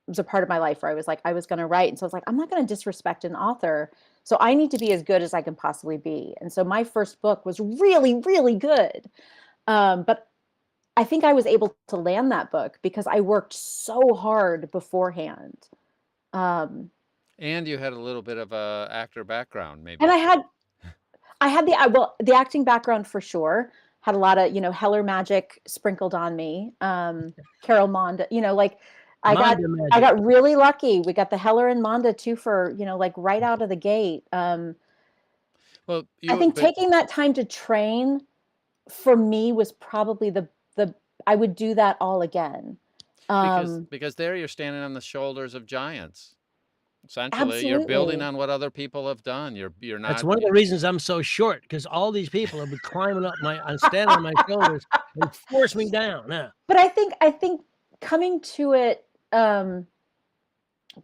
was a part of my life where I was like, I was going to write. And so I was like, I'm not going to disrespect an author. So I need to be as good as I can possibly be. And so my first book was really, really good. But I think I was able to land that book because I worked so hard beforehand. Um, And you had a little bit of a actor background, and maybe. I had the acting background for sure. Had a lot of, Heller magic sprinkled on me. Carol Monda, like I Magic. got really lucky. We got the Heller and Monda too for, like right out of the gate. Well, I think taking that time to train for me was probably the I would do that all again. because there you're standing on the shoulders of giants. Essentially, you're building Absolutely. on what other people have done. You're That's not. one of the reasons I'm so short, because all these people have been climbing up and standing on my shoulders and force me down. Yeah. But I think coming to it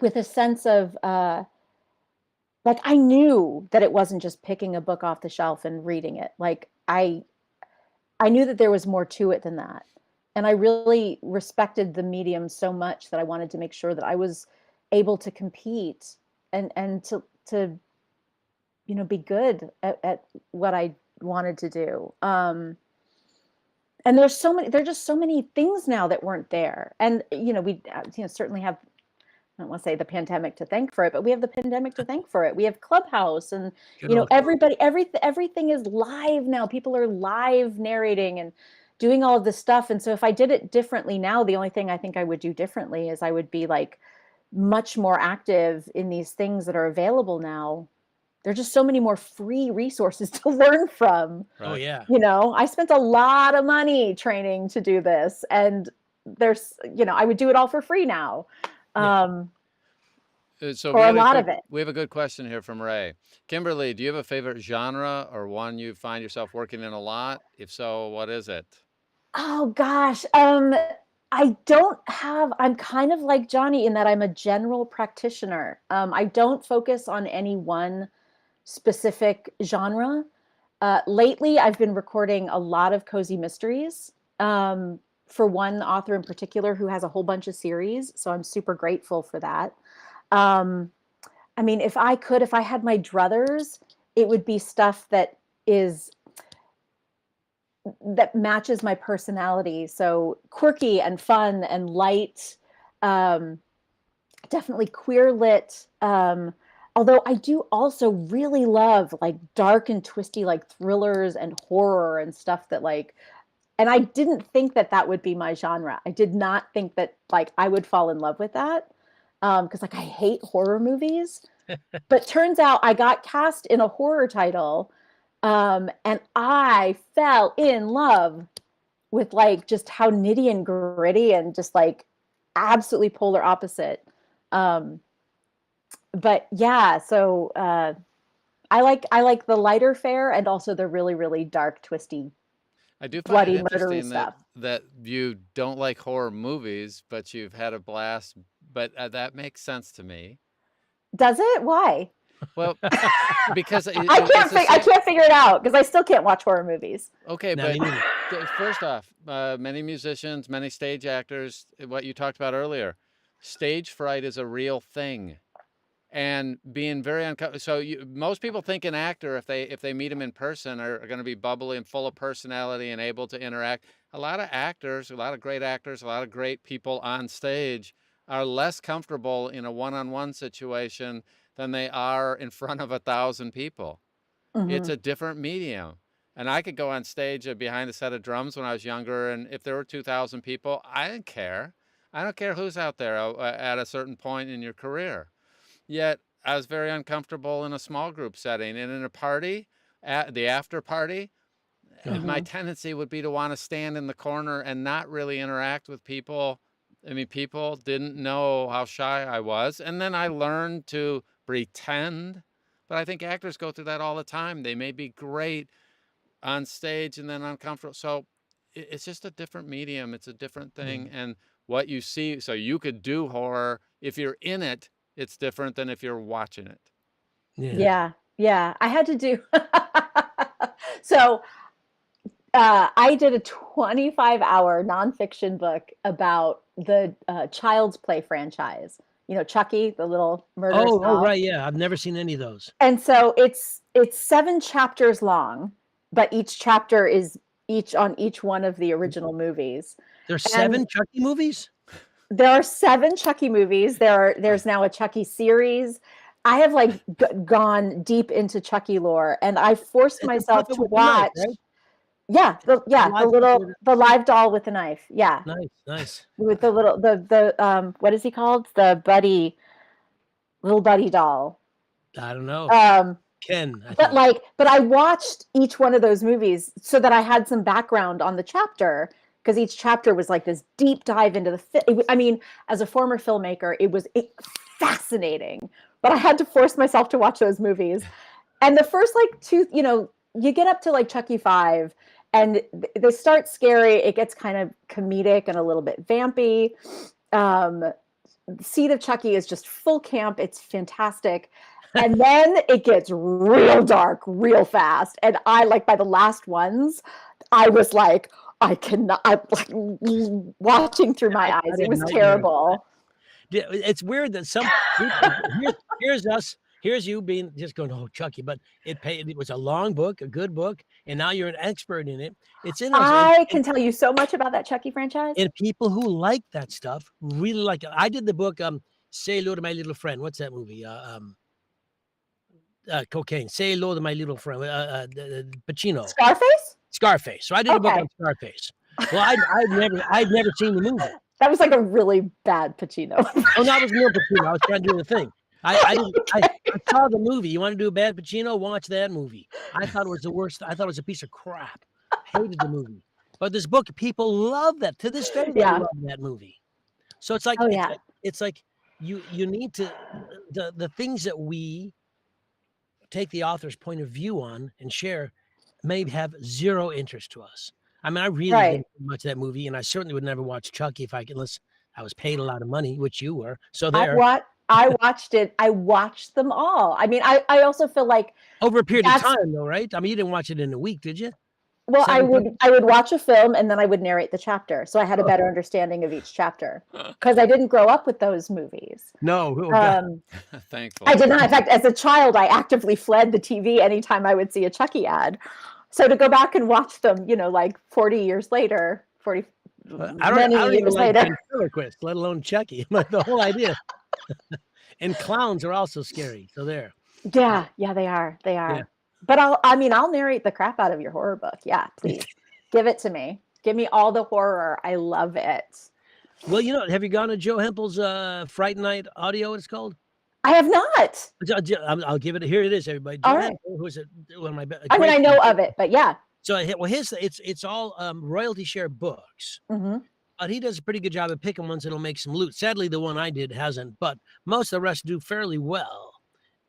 with a sense of like, I knew that it wasn't just picking a book off the shelf and reading it. Like I knew that there was more to it than that. And I really respected the medium so much that I wanted to make sure that I was able to compete and to be good at what I wanted to do. And there's just so many things now that weren't there. And we certainly have, I don't want to say the pandemic to thank for it, but we have the pandemic to thank for it. We have Clubhouse, and everything is live now. People are live narrating and doing all of this stuff. And so if I did it differently now, the only thing I think I would do differently is I would be like much more active in these things that are available now. There's just so many more free resources to learn from. Oh yeah. I spent a lot of money training to do this, and there's, I would do it all for free now. So or a lot of it. We have a good question here from Ray. Kimberly, do you have a favorite genre or one you find yourself working in a lot? If so, what is it? Oh gosh. I'm kind of like Johnny in that I'm a general practitioner. I don't focus on any one specific genre. Lately, I've been recording a lot of cozy mysteries for one author in particular who has a whole bunch of series. So I'm super grateful for that. I mean, if I had my druthers, it would be stuff that is that matches my personality. So quirky and fun and light, definitely queer lit. Although I do also really love like dark and twisty, like thrillers and horror and stuff that like, and I didn't think that that would be my genre. I did not think that like I would fall in love with that. Because like I hate horror movies, but turns out I got cast in a horror title, and I fell in love with like just how nitty and gritty and just like absolutely polar opposite. But yeah, so I like the lighter fare and also the really, really dark, twisty, I do find bloody, it murdery interesting stuff. that you don't like horror movies, but you've had a blast. But that makes sense to me. Does it? Why? Well, because I can't figure it out because I still can't watch horror movies. Okay, No, but me neither. first off, many musicians, many stage actors, what you talked about earlier, stage fright is a real thing. And being very uncomfortable. So most people think an actor, if they meet him in person, are going to be bubbly and full of personality and able to interact. A lot of actors, a lot of great actors, a lot of great people on stage are less comfortable in a one-on-one situation than they are in front of 1,000 people. It's Mhm. a different medium. And I could go on stage behind a set of drums when I was younger, and if there were 2,000 people, I didn't care. I don't care who's out there at a certain point in your career. Yet I was very uncomfortable in a small group setting, and in a party, at the after party, my Mhm. tendency would be to want to stand in the corner and not really interact with people. I mean, people didn't know how shy I was. And then I learned to pretend. But I think actors go through that all the time. They may be great on stage and then uncomfortable. So it's just a different medium. It's a different thing. And what you see, so you could do horror. If you're in it, it's different than if you're watching it. Yeah. Yeah. I had to do. So I did a 25-hour nonfiction book about the Child's Play franchise. You know, Chucky, the little murderous Oh, doll. right. Yeah. I've never seen any of those. And so it's 7 chapters long, but each chapter is on each one of the original movies. There's 7 Chucky movies? There are 7 Chucky movies. There's now a Chucky series. I have like gone deep into Chucky lore, and I forced myself to watch. Knife, right? Yeah, the live doll with the knife. Yeah, Nice. with the little the what is he called? The little buddy doll. I don't know. Ken. But I watched each one of those movies so that I had some background on the chapter, because each chapter was like this deep dive into I mean, as a former filmmaker, it was fascinating. But I had to force myself to watch those movies. And the first like 2, you get up to like Chucky 5, and they start scary. It gets kind of comedic and a little bit vampy. Seed of Chucky is just full camp. It's fantastic. And then it gets real dark real fast. And I like by the last ones, I was like, I cannot, I'm like watching through my eyes. It was terrible. It's weird that some here's us. Here's you being just going, oh, Chucky, but it was a long book, a good book, and now you're an expert in it. It's interesting. I can tell you so much about that Chucky franchise. And people who like that stuff really like it. I did the book, Say Hello to My Little Friend. What's that movie? Cocaine. Say Hello to My Little Friend. Pacino. Scarface. So I did a book on Scarface. Well, I'd never seen the movie. That was like a really bad Pacino. Oh, no, it was real Pacino. I was trying to do the thing. I saw the movie. You want to do a bad Pacino? Watch that movie. I thought it was the worst. I thought it was a piece of crap. Hated the movie. But this book, people love that. To this day, they love that movie. So it's like, it's like you need to, the things that we take the author's point of view on and share may have zero interest to us. I mean, I really didn't watch that movie, and I certainly would never watch Chucky unless I was paid a lot of money, which you were. So there. I watched it. I watched them all. I mean, I also feel like over a period of time, though, right? I mean, you didn't watch it in a week, did you? Well, I would watch a film and then I would narrate the chapter, so I had a better understanding of each chapter, because I didn't grow up with those movies. No, thankfully I did not. In fact, as a child, I actively fled the TV anytime I would see a Chucky ad. So to go back and watch them, like 40 years later, 40 I many don't even years like later. ventriloquist, let alone Chucky. Like the whole idea. And clowns are also scary. So there. Yeah, they are. They are. Yeah. But I'll narrate the crap out of your horror book. Yeah, please. Give it to me. Give me all the horror. I love it. Well, have you gone to Joe Hempel's Fright Night audio, it's called? I have not. I'll give it. Here it is, everybody. Joe All right. Hempel, who's one of my I mean, I know of it, but yeah. So, it's all royalty share books. Mm-hmm. But he does a pretty good job of picking ones that'll make some loot. Sadly, the one I did hasn't, but most of the rest do fairly well.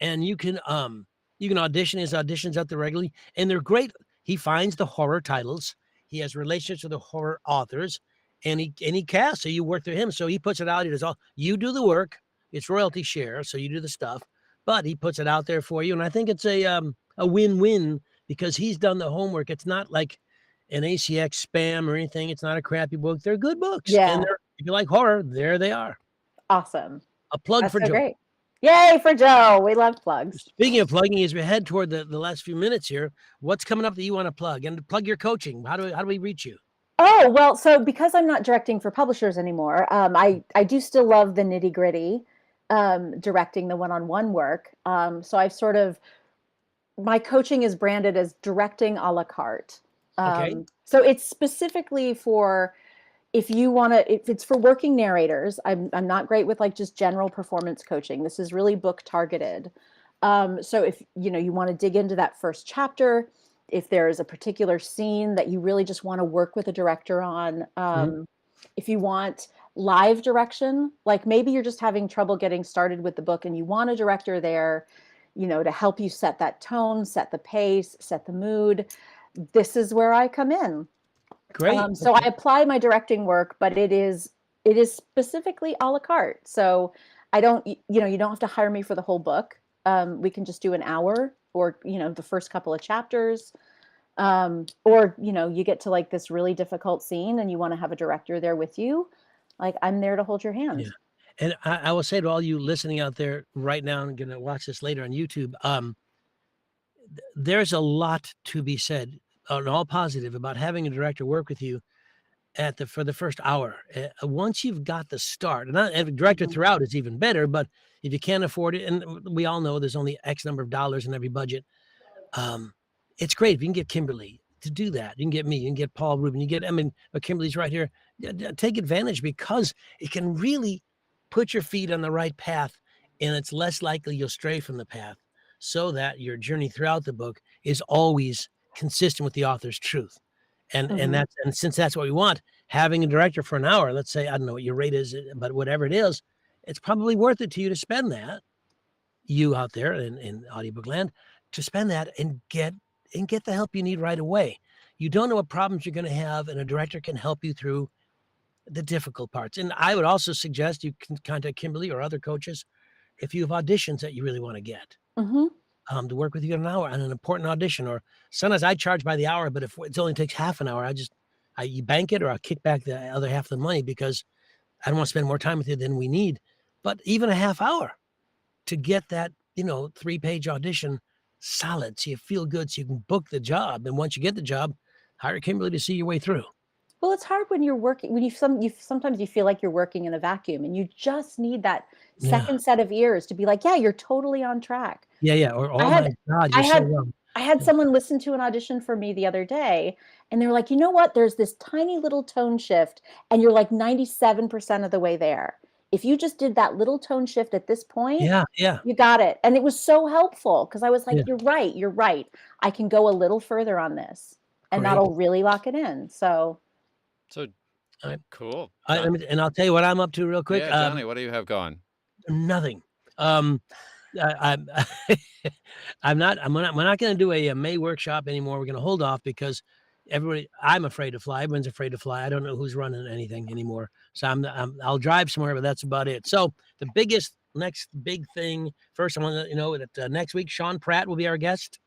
And you can audition. His auditions out there regularly, and they're great. He finds the horror titles. He has relationships with the horror authors, and he casts. So you work through him. So he puts it out. He does all. You do the work. It's royalty share, so you do the stuff. But he puts it out there for you, and I think it's a win-win because he's done the homework. It's not like an ACX spam or anything. It's not a crappy book. They're good books. Yeah. And if you like horror, there they are. Awesome. A plug That's for so Joe. Great. Yay for Joe. We love plugs. Speaking of plugging, as we head toward the last few minutes here, what's coming up that you want to plug? And plug your coaching. How do we reach you? Oh, well, so because I'm not directing for publishers anymore, I do still love the nitty gritty, directing the one-on-one work. So I've my coaching is branded as directing a la carte. Okay. So it's specifically for if it's for working narrators. I'm not great with like just general performance coaching. This is really book targeted. So if you want to dig into that first chapter, if there is a particular scene that you really just want to work with a director on, if you want live direction, like maybe you're just having trouble getting started with the book and you want a director there, to help you set that tone, set the pace, set the mood. This is where I come in. Great. So I apply my directing work, but it is specifically a la carte. So I don't, you don't have to hire me for the whole book. We can just do an hour or, the first couple of chapters. Or, you get to like this really difficult scene and you want to have a director there with you. Like I'm there to hold your hand. Yeah. And I will say to all you listening out there right now and going to watch this later on YouTube, there's a lot to be said, and all positive, about having a director work with you for the first hour. Once you've got the start, and a director throughout is even better, but if you can't afford it, and we all know there's only X number of dollars in every budget, it's great if you can get Kimberly to do that. You can get me, you can get Paul Rubin, but Kimberly's right here. Take advantage because it can really put your feet on the right path, and it's less likely you'll stray from the path, so that your journey throughout the book is always consistent with the author's truth. And since that's what we want, having a director for an hour, let's say, I don't know what your rate is, but whatever it is, it's probably worth it to you to spend that, you out there in audiobook land, to spend that and get the help you need right away. You don't know what problems you're going to have, and a director can help you through the difficult parts. And I would also suggest you can contact Kimberly or other coaches if you have auditions that you really want to get. To work with you in an hour on an important audition. Or sometimes I charge by the hour, but if it only takes half an hour, you bank it, or I'll kick back the other half of the money because I don't want to spend more time with you than we need. But even a half hour to get that, 3-page audition solid, so you feel good, so you can book the job. And once you get the job, hire Kimberly to see your way through. Well, it's hard when you're working, when sometimes you feel like you're working in a vacuum and you just need that second set of ears to be like, yeah, you're totally on track. Yeah. Or, oh my God, you're so wrong. I had someone listen to an audition for me the other day, and they're like, you know what? There's this tiny little tone shift, and you're like 97% of the way there. If you just did that little tone shift at this point, you got it. And it was so helpful because I was like, you're right. I can go a little further on this, and that'll really lock it in. So cool. And I'll tell you what I'm up to real quick. Yeah, Johnny, what do you have going? Nothing. I'm not going to do a May workshop anymore. We're going to hold off because I'm afraid to fly. Everyone's afraid to fly. I don't know who's running anything anymore. So I'll drive somewhere, but that's about it. So the next big thing, first I want to let you know that next week, Sean Pratt will be our guest.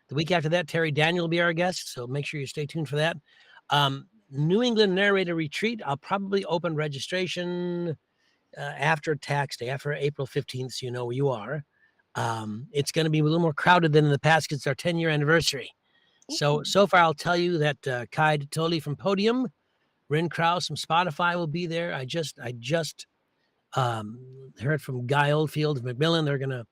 The week after that, Terry Daniel will be our guest. So make sure you stay tuned for that. New England Narrator Retreat. I'll probably open registration after tax day, after April 15th, so you know where you are. It's going to be a little more crowded than in the past because it's our 10-year anniversary. So far, I'll tell you that Kai Totally from Podium, Ren Krause from Spotify will be there. I just heard from Guy Oldfield of Macmillan. They're gonna,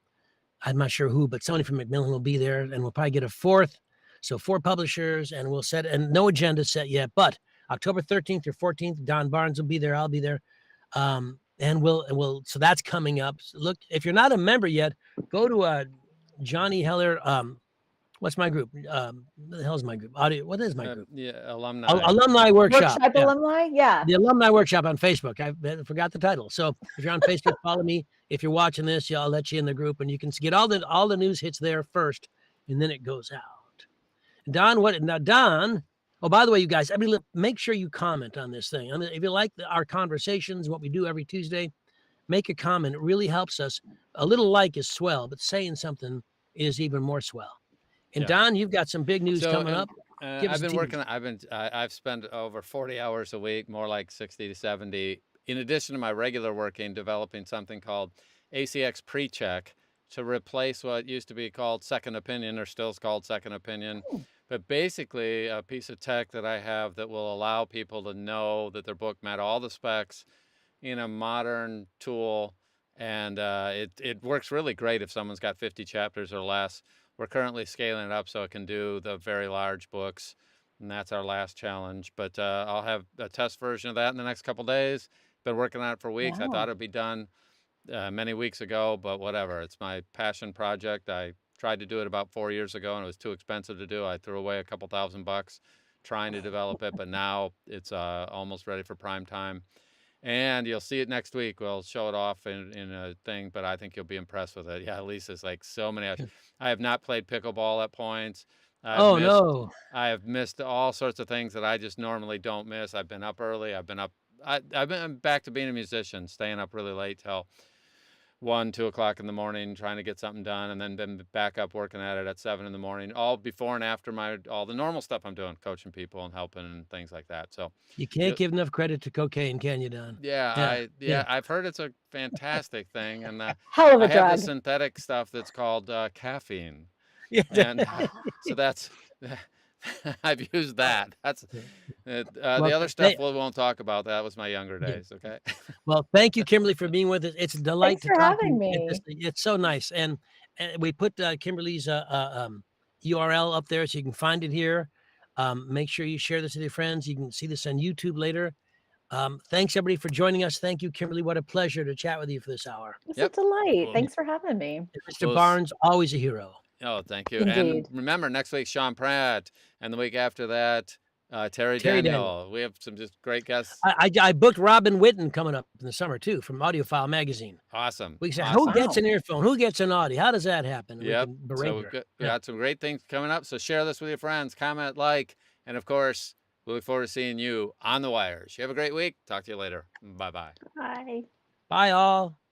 I'm not sure who, but somebody from Macmillan will be there, and we'll probably get a fourth. So 4 publishers, and we'll set, and no agenda set yet, but October 13th or 14th, Don Baarns will be there. I'll be there. And we'll, so that's coming up. So look, if you're not a member yet, go to Johnny Heller. What's my group? What the hell's my group? Audio. What is my group? Yeah, alumni. Alumni Workshop. Yeah. Alumni, yeah. The Alumni Workshop on Facebook. I forgot the title. So if you're on Facebook, follow me. If you're watching this, I'll let you in the group, and you can get all the news hits there first, and then it goes out. Don. Oh, by the way, you guys, make sure you comment on this thing. If you like our conversations, what we do every Tuesday, make a comment. It really helps us. A little like is swell, but saying something is even more swell. And Don, you've got some big news coming up. I've been working. I've spent over 40 hours a week, more like 60 to 70. In addition to my regular working, developing something called ACX Pre-Check to replace what used to be called Second Opinion, or still is called Second Opinion. But basically, a piece of tech that I have that will allow people to know that their book met all the specs in a modern tool, and it works really great if someone's got 50 chapters or less. We're currently scaling it up so it can do the very large books, and that's our last challenge. But I'll have a test version of that in the next couple days. Been working on it for weeks. Wow. I thought it'd be done many weeks ago, but whatever. It's my passion project. I tried to do it about 4 years ago, and it was too expensive to do. I threw away a couple $1,000 trying to develop it, but now it's almost ready for prime time. And you'll see it next week. We'll show it off in a thing, but I think you'll be impressed with it. Yeah, Lisa's like so many hours. I have not played pickleball at points. No. I have missed all sorts of things that I just normally don't miss. I've been up early. I've been back to being a musician, staying up really late till 1, 2 o'clock in the morning, trying to get something done, and then been back up working at it at 7 in the morning, all before and after all the normal stuff I'm doing, coaching people and helping and things like that. So you can't give enough credit to cocaine, can you, Don? Yeah, I've heard it's a fantastic thing, and Hell of a I have drug. the synthetic stuff that's called caffeine, Yeah. and so that's I've used that. That's the other stuff we won't talk about. That was my younger days. Okay. Well, thank you, Kimberly, for being with us. It's a delight Thanks for talk to having you. me. It's so nice, and we put Kimberly's URL up there so you can find it here. Make sure you share this with your friends. You can see this on YouTube later. Thanks, everybody, for joining us. Thank you, Kimberly. What a pleasure to chat with you for this hour. It's a delight. Cool. Thanks for having me. Mr. Baarns, always a hero. Oh, thank you. Indeed. And remember, next week, Sean Pratt, and the week after that, Terry Terry Daniel. We have some just great guests. I booked Robin Whitten coming up in the summer, too, from Audiophile magazine. Awesome. We said, Awesome. who gets an earphone? Who gets an Audie? How does that happen? Yep. We So we got some great things coming up. So share this with your friends, comment, like, and of course, we look forward to seeing you on the wires. You have a great week. Talk to you later. Bye-bye. Bye. Bye, all.